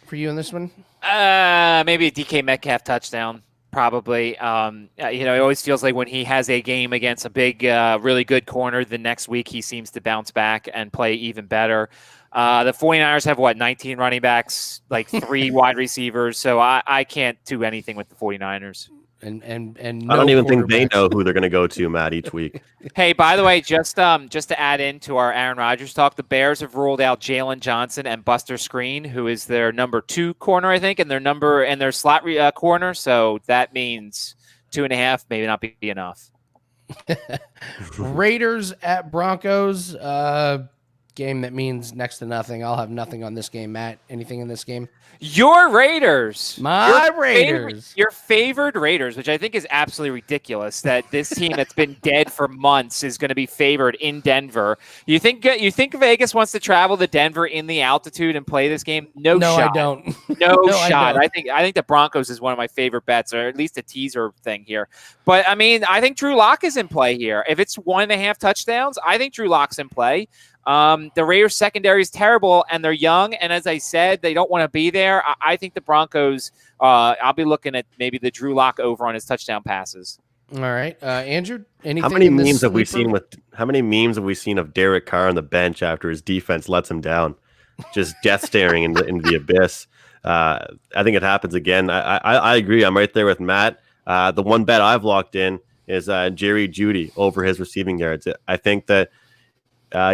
for you in this one? Maybe a DK Metcalf touchdown, probably. It always feels like when he has a game against a big, really good corner, the next week he seems to bounce back and play even better. The 49ers have, 19 running backs, like 3 wide receivers, so I can't do anything with the 49ers. And no, I don't even think they know who they're going to go to, Matt, each week. Hey, by the way, just to add into our Aaron Rodgers talk, the Bears have ruled out Jalen Johnson and Buster Skrine, who is their number 2 corner, I think, and their slot corner. So that means 2.5 maybe not be enough. Raiders at Broncos, game that means next to nothing. I'll have nothing on this game. Matt, anything in this game? Your Raiders. Raiders. Your favored Raiders, which I think is absolutely ridiculous that this team that's been dead for months is going to be favored in Denver. You think Vegas wants to travel to Denver in the altitude and play this game? No, shot. I don't. No shot. I think the Broncos is one of my favorite bets, or at least a teaser thing here. But I mean, I think Drew Lock is in play here. If it's 1.5 touchdowns, I think Drew Lock's in play. The Raiders secondary is terrible, and they're young. And as I said, they don't want to be there. I think the Broncos. I'll be looking at maybe the Drew Lock over on his touchdown passes. All right, Andrew. Anything? How many memes have we seen of Derek Carr on the bench after his defense lets him down, just death staring into the abyss? I think it happens again. I agree. I'm right there with Matt. The one bet I've locked in is Jerry Jeudy over his receiving yards. I think that.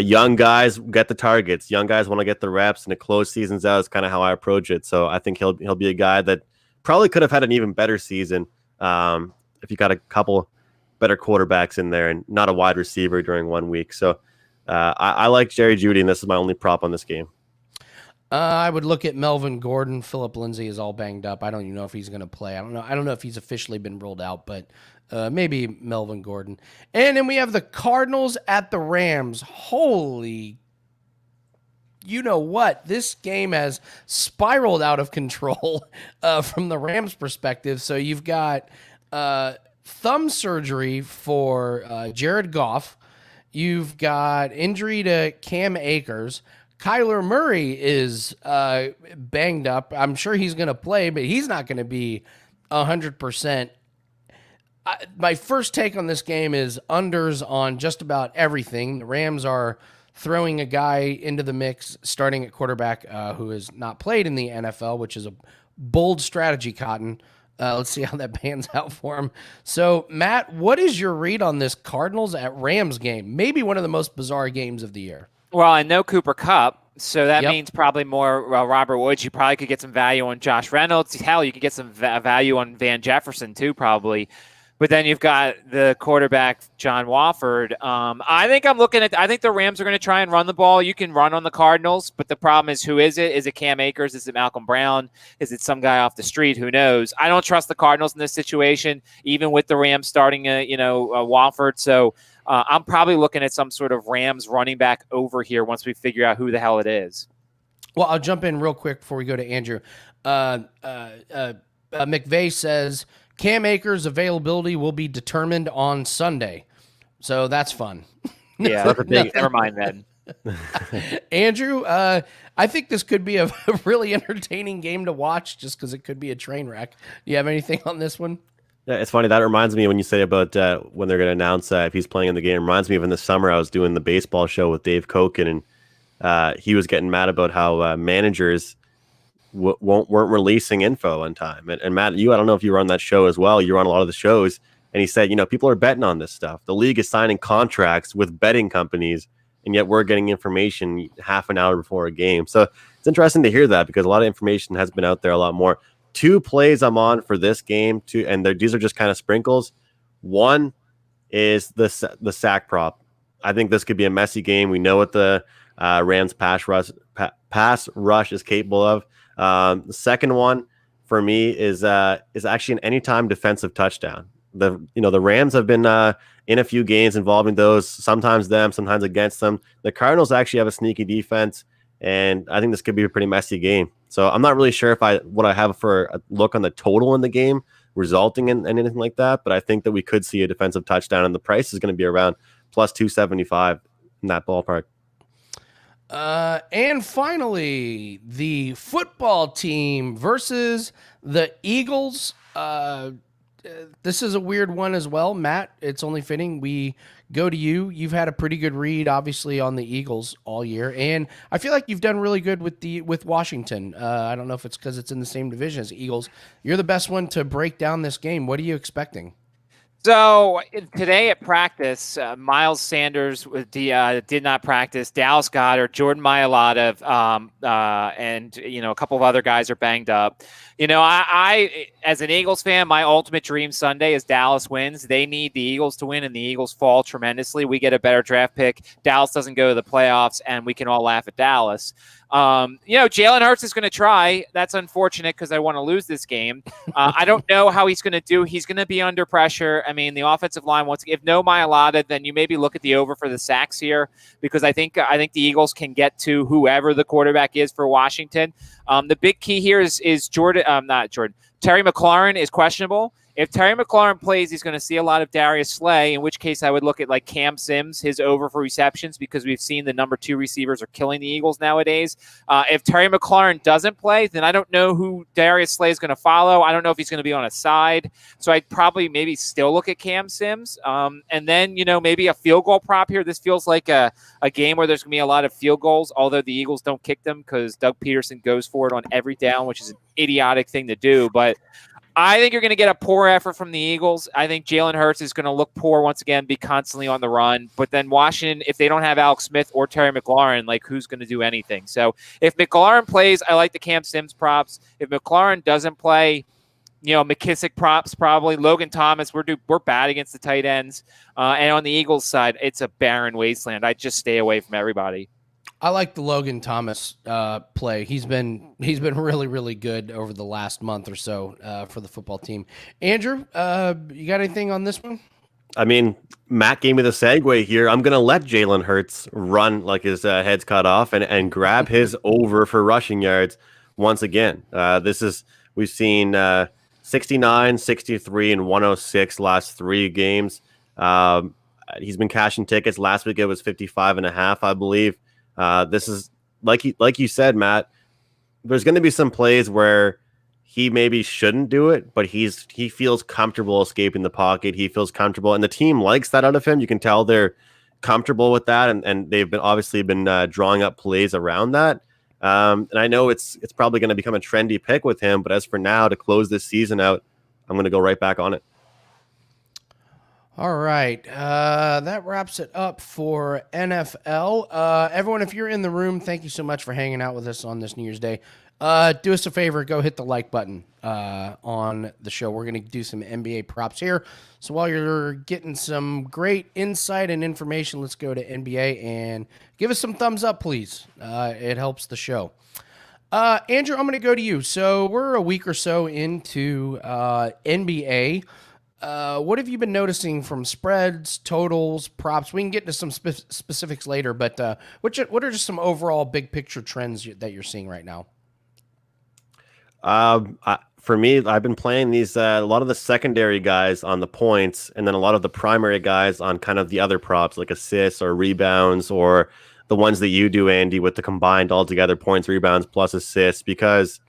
Young guys get the targets. Young guys want to get the reps, and a close season's out is kind of how I approach it. So I think he'll be a guy that probably could have had an even better season if you got a couple better quarterbacks in there and not a wide receiver during 1 week. So I like Jerry Jeudy, and this is my only prop on this game. I would look at Melvin Gordon. Philip Lindsay is all banged up. I don't even know if he's going to play. I don't know if he's officially been ruled out, but maybe Melvin Gordon. And then we have the Cardinals at the Rams. Holy, you know what? This game has spiraled out of control from the Rams' perspective. So you've got thumb surgery for Jared Goff. You've got injury to Cam Akers. Kyler Murray is banged up. I'm sure he's going to play, but he's not going to be 100%. My first take on this game is unders on just about everything. The Rams are throwing a guy into the mix, starting at quarterback, who has not played in the NFL, which is a bold strategy, Cotton. Let's see how that pans out for him. So, Matt, what is your read on this Cardinals at Rams game? Maybe one of the most bizarre games of the year. Well, I know Cooper Kupp, so that means probably more Robert Woods. You probably could get some value on Josh Reynolds. Hell, you could get some value on Van Jefferson too, probably. But then you've got the quarterback, John Wofford. I think the Rams are going to try and run the ball. You can run on the Cardinals, but the problem is, who is it? Is it Cam Akers? Is it Malcolm Brown? Is it some guy off the street? Who knows? I don't trust the Cardinals in this situation, even with the Rams starting, Wofford. So I'm probably looking at some sort of Rams running back over here once we figure out who the hell it is. Well, I'll jump in real quick before we go to Andrew. McVay says Cam Akers' availability will be determined on Sunday. So that's fun. Yeah, that's a big. never mind then. Andrew, I think this could be a really entertaining game to watch just because it could be a train wreck. Do you have anything on this one? Yeah, it's funny. That reminds me when you say about when they're going to announce if he's playing in the game. It reminds me of in the summer I was doing the baseball show with Dave Koken, and he was getting mad about how managers weren't releasing info on time. And Matt, I don't know if you were on that show as well. You were on a lot of the shows, and he said, people are betting on this stuff. The league is signing contracts with betting companies, and yet we're getting information half an hour before a game. So it's interesting to hear that because a lot of information has been out there a lot more. 2 plays I'm on for this game, and these are just kind of sprinkles. One is the sack prop. I think this could be a messy game. We know what the Rams pass rush is capable of. The second one for me is actually an anytime defensive touchdown. The Rams have been in a few games involving those, sometimes them, sometimes against them. The Cardinals actually have a sneaky defense, and I think this could be a pretty messy game. So I'm not really sure what I have for a look on the total in the game resulting in anything like that, but I think that we could see a defensive touchdown, and the price is going to be around plus 275 in that ballpark. And finally, the football team versus the Eagles. This is a weird one as well, Matt. It's only fitting we go to you. You've had a pretty good read, obviously, on the Eagles all year, and I feel like you've done really good with Washington. I don't know if it's because it's in the same division as the Eagles. You're the best one to break down this game. What are you expecting? So today at practice, Miles Sanders did not practice. Dallas Goedert, Jordan Mailata, and a couple of other guys are banged up. I as an Eagles fan, my ultimate dream Sunday is Dallas wins. They need the Eagles to win, and the Eagles fall tremendously. We get a better draft pick. Dallas doesn't go to the playoffs, and we can all laugh at Dallas. Jalen Hurts is going to try. That's unfortunate because I want to lose this game. I don't know how he's going to do. He's going to be under pressure. I mean, the offensive line wants. If no Mailata, then you maybe look at the over for the sacks here because I think the Eagles can get to whoever the quarterback is for Washington. The big key here is Terry McLaurin is questionable. If Terry McLaurin plays, he's going to see a lot of Darius Slay, in which case I would look at like Cam Sims, his over for receptions, because we've seen the number 2 receivers are killing the Eagles nowadays. If Terry McLaurin doesn't play, then I don't know who Darius Slay is going to follow. I don't know if he's going to be on a side. So I'd probably maybe still look at Cam Sims. And then, maybe a field goal prop here. This feels like a game where there's going to be a lot of field goals, although the Eagles don't kick them because Doug Peterson goes for it on every down, which is an idiotic thing to do. But I think you're going to get a poor effort from the Eagles. I think Jalen Hurts is going to look poor once again, be constantly on the run. But then Washington, if they don't have Alex Smith or Terry McLaurin, like who's going to do anything? So if McLaurin plays, I like the Cam Sims props. If McLaurin doesn't play, McKissick props probably. Logan Thomas, we're bad against the tight ends. And on the Eagles side, it's a barren wasteland. I just stay away from everybody. I like the Logan Thomas play. He's been really, really good over the last month or so for the football team. Andrew, you got anything on this one? I mean, Matt gave me the segue here. I'm going to let Jalen Hurts run like his head's cut off and grab his over for rushing yards once again. We've seen 69, 63, and 106 last 3 games. He's been cashing tickets. Last week it was 55.5, I believe. This is like you said, Matt, there's going to be some plays where he maybe shouldn't do it, but he feels comfortable escaping the pocket. He feels comfortable, and the team likes that out of him. You can tell they're comfortable with that, and they've been drawing up plays around that. And I know it's probably going to become a trendy pick with him, but as for now, to close this season out, I'm going to go right back on it. All right. That wraps it up for NFL. Everyone, if you're in the room, thank you so much for hanging out with us on this New Year's Day. Do us a favor, go hit the like button on the show. We're going to do some NBA props here. So while you're getting some great insight and information, let's go to NBA and give us some thumbs up, please. It helps the show. Andrew, I'm going to go to you. So we're a week or so into NBA. What have you been noticing from spreads, totals, props? We can get into some specifics later, but what are just some overall big picture trends that you're seeing right now? For me, I've been playing these a lot of the secondary guys on the points, and then a lot of the primary guys on kind of the other props like assists or rebounds, or the ones that you do, Andy, with the combined altogether points, rebounds plus assists. Because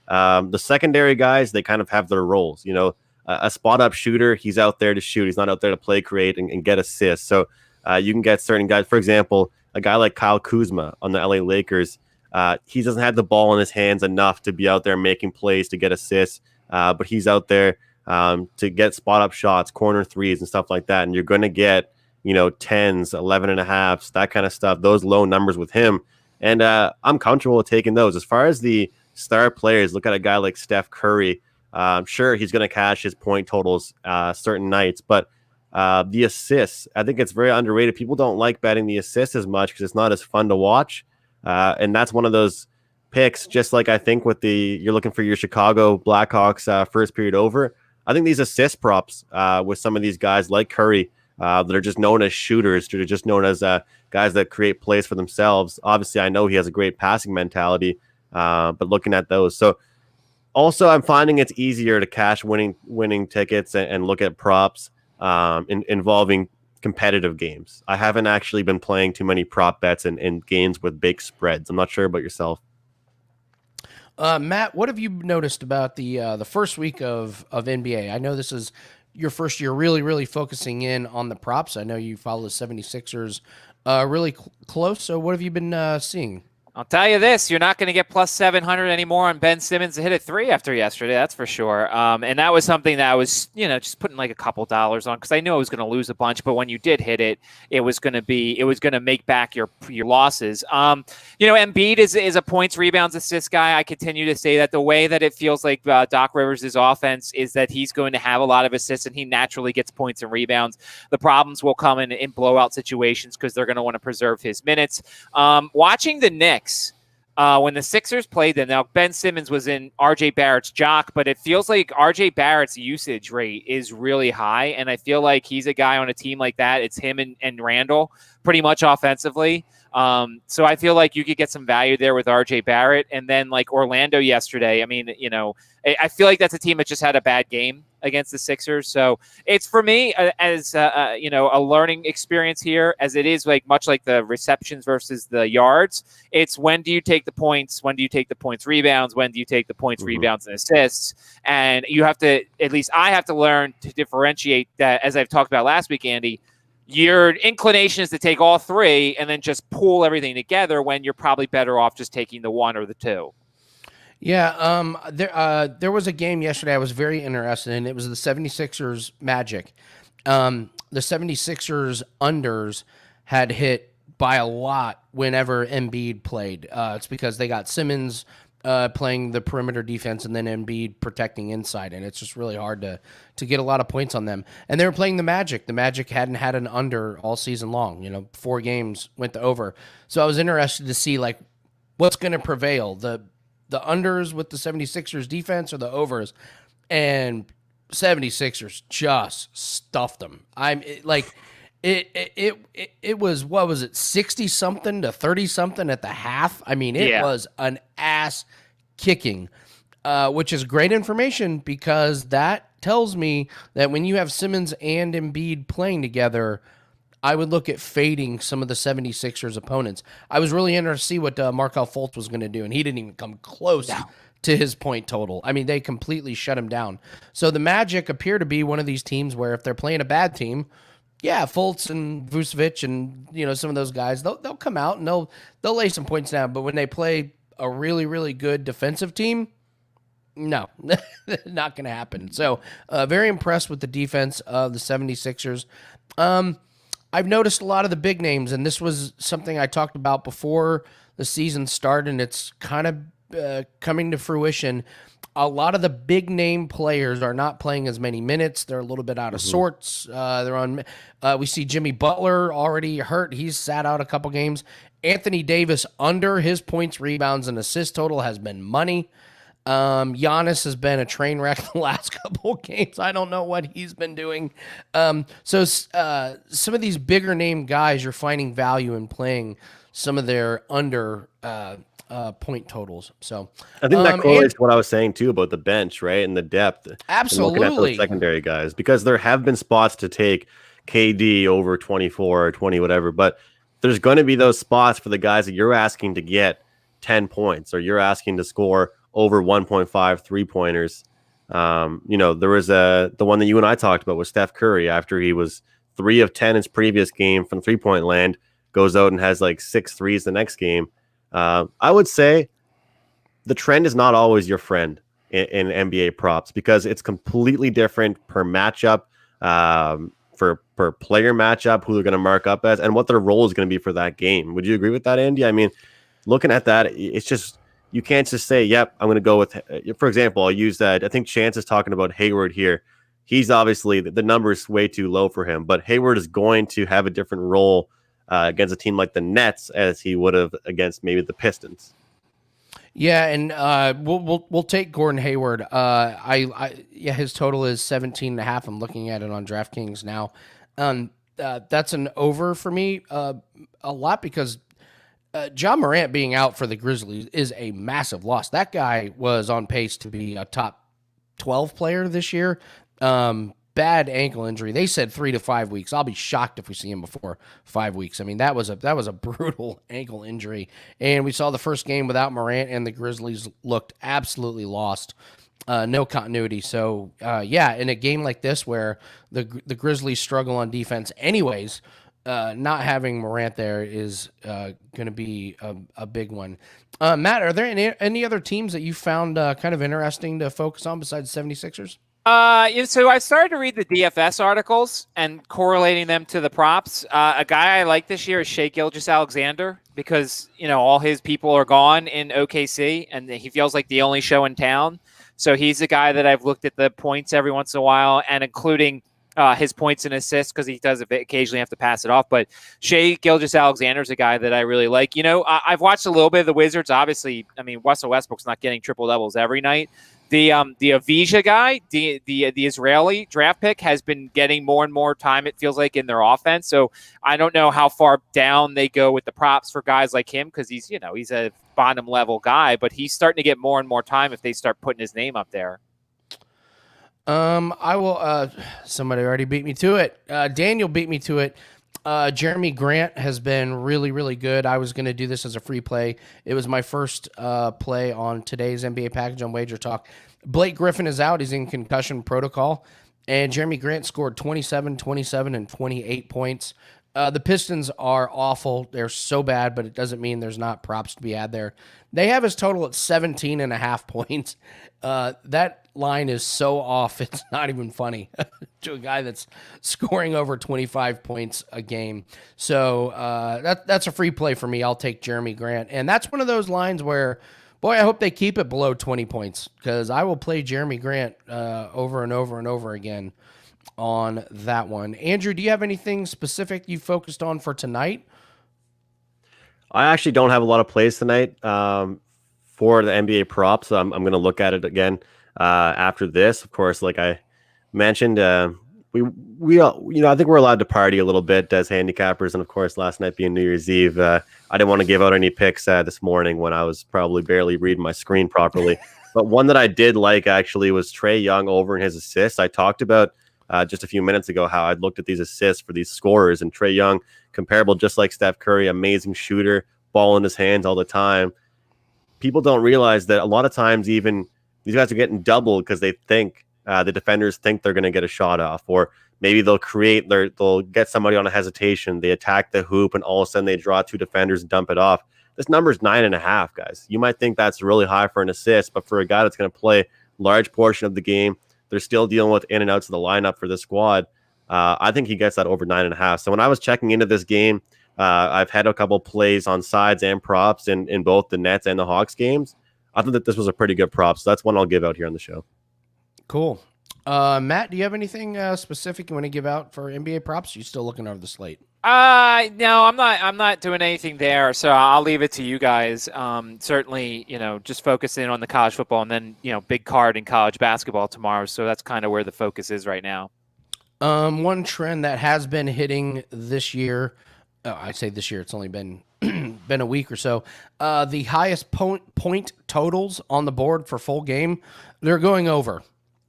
the secondary guys, they kind of have their roles. A spot up shooter, he's out there to shoot. He's not out there to play, create, and get assists. So you can get certain guys. For example, a guy like Kyle Kuzma on the LA Lakers. He doesn't have the ball in his hands enough to be out there making plays to get assists, but he's out there to get spot up shots, corner threes, and stuff like that. And you're going to get, 10s, 11 and a halves, that kind of stuff, those low numbers with him. And I'm comfortable with taking those. As far as the star players, look at a guy like Steph Curry. Sure, he's going to cash his point totals certain nights, but the assists, I think it's very underrated. People don't like betting the assists as much because it's not as fun to watch. And that's one of those picks, just like I think with you're looking for your Chicago Blackhawks first period over. I think these assist props with some of these guys like Curry that are just known as shooters, that are just known as guys that create plays for themselves. Obviously, I know he has a great passing mentality, but looking at those. So also, I'm finding it's easier to cash winning tickets and look at props involving competitive games. I haven't actually been playing too many prop bets in games with big spreads. I'm not sure about yourself. Matt, what have you noticed about the first week of NBA? I know this is your first year really, really focusing in on the props. I know you follow the 76ers really close. So what have you been seeing? I'll tell you this, you're not going to get plus 700 anymore on Ben Simmons to hit a three after yesterday. That's for sure. And that was something that I was, just putting like a couple dollars on because I knew I was going to lose a bunch. But when you did hit it, it was going to make back your losses. Embiid is a points, rebounds, assist guy. I continue to say that the way that it feels like Doc Rivers' offense is that he's going to have a lot of assists and he naturally gets points and rebounds. The problems will come in blowout situations because they're going to want to preserve his minutes. Watching the Knicks, when the Sixers played them, now Ben Simmons was in RJ Barrett's jock, but it feels like RJ Barrett's usage rate is really high, and I feel like he's a guy on a team like that. It's him and Randall pretty much offensively. So I feel like you could get some value there with RJ Barrett. And then like Orlando yesterday, I mean, I feel like that's a team that just had a bad game against the Sixers. So it's for me as a learning experience here, as it is like much like the receptions versus the yards. It's when do you take the points? When do you take the points rebounds? When do you take the points rebounds and assists? And you have to, at least I have to learn to differentiate that, as I've talked about last week, Andy. Your inclination is to take all three and then just pull everything together when you're probably better off just taking the one or the two. Yeah, there was a game yesterday I was very interested in. It was the 76ers Magic. The 76ers unders had hit by a lot whenever Embiid played. It's because they got Simmons playing the perimeter defense and then Embiid protecting inside, and it's just really hard to get a lot of points on them. And they were playing the Magic. The Magic hadn't had an under all season long. 4 games went to over. So I was interested to see like what's going to prevail, the unders with the 76ers defense or the overs. And 76ers just stuffed them. It was, what was it, 60 something to 30 something at the half. I mean, it was an ass kicking, which is great information because that tells me that when you have Simmons and Embiid playing together, I would look at fading some of the 76ers opponents. I was really interested to see what Markelle Fultz was going to do, and he didn't even come close to his point total. I mean, they completely shut him down. So the Magic appear to be one of these teams where if they're playing a bad team, Fultz and Vucevic and some of those guys, they'll come out and they'll lay some points down. But when they play a really, really good defensive team, no, not going to happen. So very impressed with the defense of the 76ers. I've noticed a lot of the big names, and this was something I talked about before the season started, and it's kind of coming to fruition. A lot of the big name players are not playing as many minutes. They're a little bit out of sorts. They're on. We see Jimmy Butler already hurt. He's sat out a couple games. Anthony Davis under his points, rebounds, and assist total has been money. Giannis has been a train wreck the last couple of games. I don't know what he's been doing. So some of these bigger name guys, you're finding value in playing some of their under point totals. So I think that correlates to what I was saying too about the bench, right? And the depth. Absolutely. And looking at those secondary guys, because there have been spots to take KD over 24 or 20, whatever, but there's going to be those spots for the guys that you're asking to get 10 points or you're asking to score over 1.5 3-pointers. There was the one that you and I talked about with Steph Curry after he was 3 of 10 in his previous game from 3-point land, goes out and has like 6 threes the next game. I would say the trend is not always your friend in NBA props because it's completely different per matchup, per player matchup, who they're going to mark up as, and what their role is going to be for that game. Would you agree with that, Andy? I mean, looking at that, it's just you can't just say, "Yep, I'm going to go with." For example, I'll use that. I think Chance is talking about Hayward here. He's obviously the number is way too low for him, but Hayward is going to have a different role against a team like the Nets as he would have against maybe the Pistons. Yeah, and we'll take Gordon Hayward. His total is 17.5. I'm looking at it on DraftKings now. That's an over for me a lot because John Morant being out for the Grizzlies is a massive loss. That guy was on pace to be a top 12 player this year. Bad ankle injury. They said 3 to 5 weeks. I'll be shocked if we see him before 5 weeks. I mean, that was a brutal ankle injury. And we saw the first game without Morant, and the Grizzlies looked absolutely lost. No continuity. So, in a game like this where the Grizzlies struggle on defense anyways, not having Morant there is going to be a big one. Matt, are there any other teams that you found kind of interesting to focus on besides 76ers? So I started to read the DFS articles and correlating them to the props. A guy I like this year is Shai Gilgeous-Alexander because, all his people are gone in OKC and he feels like the only show in town. So he's a guy that I've looked at the points every once in a while and including his points and assists because he does occasionally have to pass it off. But Shai Gilgeous-Alexander is a guy that I really like. I've watched a little bit of the Wizards. Obviously, I mean, Russell Westbrook's not getting triple doubles every night. The Avija guy, the Israeli draft pick, has been getting more and more time, it feels like, in their offense. So I don't know how far down they go with the props for guys like him because he's a bottom level guy, but he's starting to get more and more time if they start putting his name up there. I will. Somebody already beat me to it. Daniel beat me to it. Jeremy Grant has been really, really good. I was going to do this as a free play. It was my first play on today's NBA package on Wager Talk. Blake Griffin is out. He's in concussion protocol. And Jeremy Grant scored 27, 27, and 28 points. The Pistons are awful. They're so bad, but it doesn't mean there's not props to be had there. They have his total at 17.5 points. That line is so off, it's not even funny to a guy that's scoring over 25 points a game. So that's a free play for me. I'll take Jeremy Grant. And that's one of those lines where, boy, I hope they keep it below 20 points because I will play Jeremy Grant over and over and over again on that one. Andrew, do you have anything specific you focused on for tonight? I actually don't have a lot of plays tonight for the NBA props. So I'm going to look at it again after this. Of course, like I mentioned, I think we're allowed to party a little bit as handicappers. And of course, last night being New Year's Eve, I didn't want to give out any picks this morning when I was probably barely reading my screen properly. But one that I did like actually was Trae Young over in his assists. I talked about just a few minutes ago how I'd looked at these assists for these scorers, and Trae Young, comparable just like Steph Curry, amazing shooter, ball in his hands all the time. People don't realize that a lot of times even these guys are getting doubled because they think the defenders think they're going to get a shot off, or maybe they'll get somebody on a hesitation, they attack the hoop, and all of a sudden they draw 2 defenders and dump it off. This number is 9.5, guys. You might think that's really high for an assist, but for a guy that's going to play large portion of the game, they're still dealing with in and outs of the lineup for this squad. I think he gets that over 9.5. So when I was checking into this game, I've had a couple plays on sides and props in both the Nets and the Hawks games. I thought that this was a pretty good prop. So that's one I'll give out here on the show. Cool. Matt, do you have anything specific you want to give out for NBA props? Are you still looking over the slate? No, I'm not doing anything there. So I'll leave it to you guys. Certainly, just focusing on the college football and then, big card in college basketball tomorrow. So that's kind of where the focus is right now. One trend that has been hitting this year, I say this year, it's only been been a week or so. The highest point totals on the board for full game, they're going over.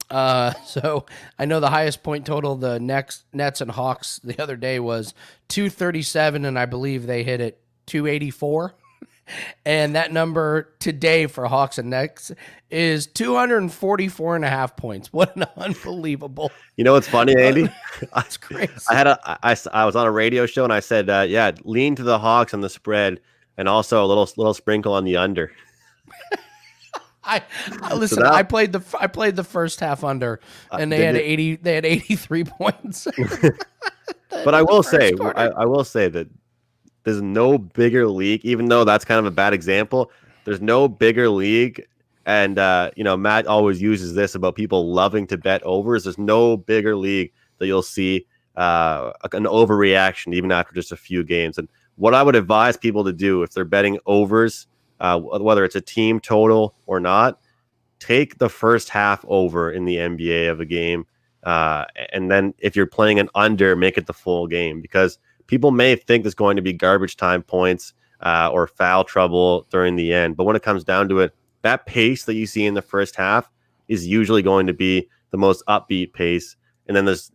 So I know the highest point total the Nets and Hawks the other day was 237, and I believe they hit it 284. And that number today for Hawks and Nets is 244.5 points. What an unbelievable! You know what's funny, Andy? That's crazy. I was on a radio show and I said, yeah, lean to the Hawks on the spread, and also a little sprinkle on the under. I listen. I played the first half under, and they had 83 points. But I will say that there's no bigger league, even though that's kind of a bad example. There's no bigger league, and Matt always uses this about people loving to bet overs. There's no bigger league that you'll see an overreaction even after just a few games. And what I would advise people to do if they're betting overs, whether it's a team total or not, take the first half over in the NBA of a game, and then if you're playing an under, make it the full game, because people may think there's going to be garbage time points or foul trouble during the end. But when it comes down to it, that pace that you see in the first half is usually going to be the most upbeat pace. And then there's,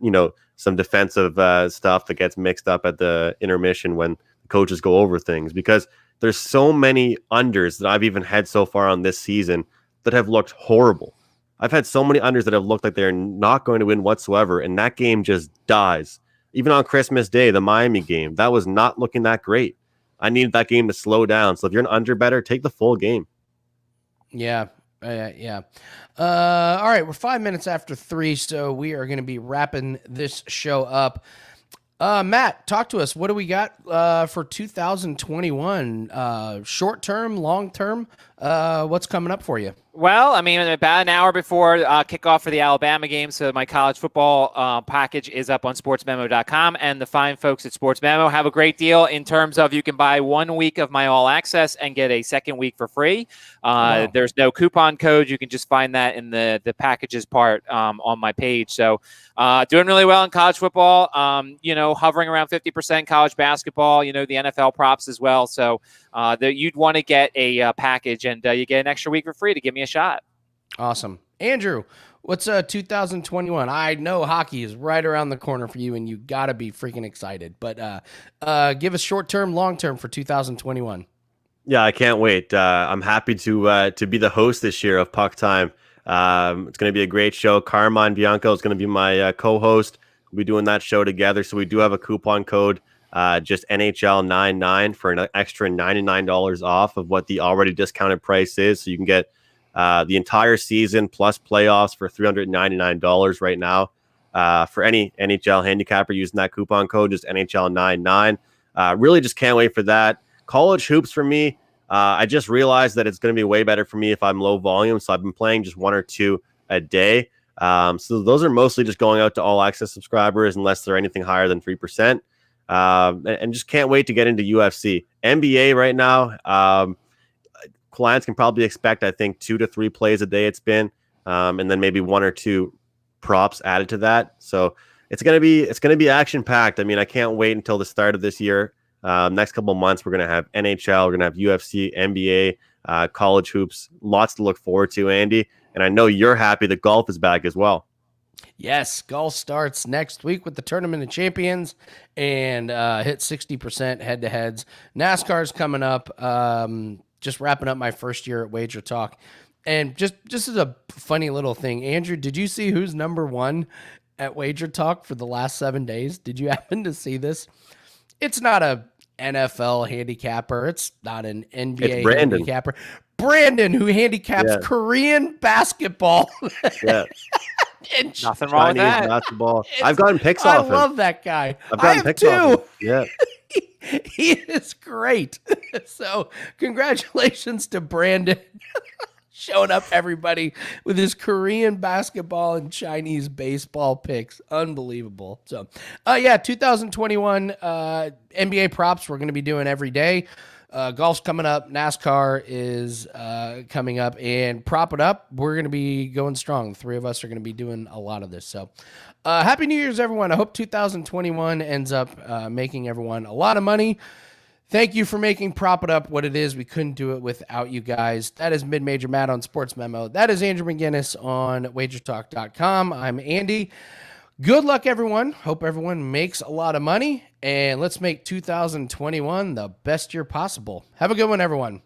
some defensive stuff that gets mixed up at the intermission when the coaches go over things, because there's so many unders that I've even had so far on this season that have looked horrible. I've had so many unders that have looked like they're not going to win whatsoever, and that game just dies. Even on Christmas Day, the Miami game, that was not looking that great. I needed that game to slow down. So if you're an under better, take the full game. Yeah. Yeah. All right. We're 5 minutes after 3, so we are going to be wrapping this show up. Matt, talk to us. What do we got for 2021? Short term, long term? What's coming up for you? Well, I mean, about an hour before kickoff for the Alabama game, so my college football package is up on sportsmemo.com, and the fine folks at Sports Memo have a great deal in terms of you can buy 1 week of my all access and get a second week for free. Wow. There's no coupon code. You can just find that in the packages part on my page. So doing really well in college football, hovering around 50% college basketball, the NFL props as well. So you'd want to get a package, and you get an extra week for free to give me a shot. Awesome. Andrew, what's 2021? I know hockey is right around the corner for you, and you got to be freaking excited. But give us short-term, long-term for 2021. Yeah, I can't wait. I'm happy to be the host this year of Puck Time. It's going to be a great show. Carmine Bianco is going to be my co-host. We'll be doing that show together. So we do have a coupon code, just NHL99 for an extra $99 off of what the already discounted price is. So you can get the entire season plus playoffs for $399 right now. For any NHL handicapper using that coupon code, just NHL99. Really just can't wait for that. College hoops for me, I just realized that it's going to be way better for me if I'm low volume. So I've been playing just 1 or 2 a day. So those are mostly just going out to all access subscribers unless they're anything higher than 3%. And just can't wait to get into UFC. NBA right now, clients can probably expect, I think, 2 to 3 plays a day it's been, and then maybe 1 or 2 props added to that. So it's going to be action packed. I mean, I can't wait until the start of this year. Next couple of months, we're going to have NHL, we're going to have UFC, NBA, college hoops, lots to look forward to, Andy. And I know you're happy that golf is back as well. Yes, golf starts next week with the Tournament of Champions and hit 60% head-to-heads. NASCAR's coming up. Just wrapping up my first year at Wager Talk. And just as a funny little thing, Andrew, did you see who's number 1 at Wager Talk for the last 7 days? Did you happen to see this? It's not a NFL handicapper. It's not an NBA handicapper. Brandon, who handicaps Korean basketball. Yeah. Nothing wrong with that. Basketball. I've gotten picks off him. I love that guy. I've gotten picks off him. Yeah. He is great. So congratulations to Brandon. Showing up, everybody, with his Korean basketball and Chinese baseball picks. Unbelievable. So, 2021 NBA props we're going to be doing every day. Golf's coming up. NASCAR is coming up. And Prop It Up, we're going to be going strong. The 3 of us are going to be doing a lot of this. So, Happy New Year's, everyone. I hope 2021 ends up making everyone a lot of money. Thank you for making Prop It Up what it is. We couldn't do it without you guys. That is Mid-Major Matt on Sports Memo. That is Andrew McInnis on wagertalk.com. I'm Andy. Good luck, everyone. Hope everyone makes a lot of money. And let's make 2021 the best year possible. Have a good one, everyone.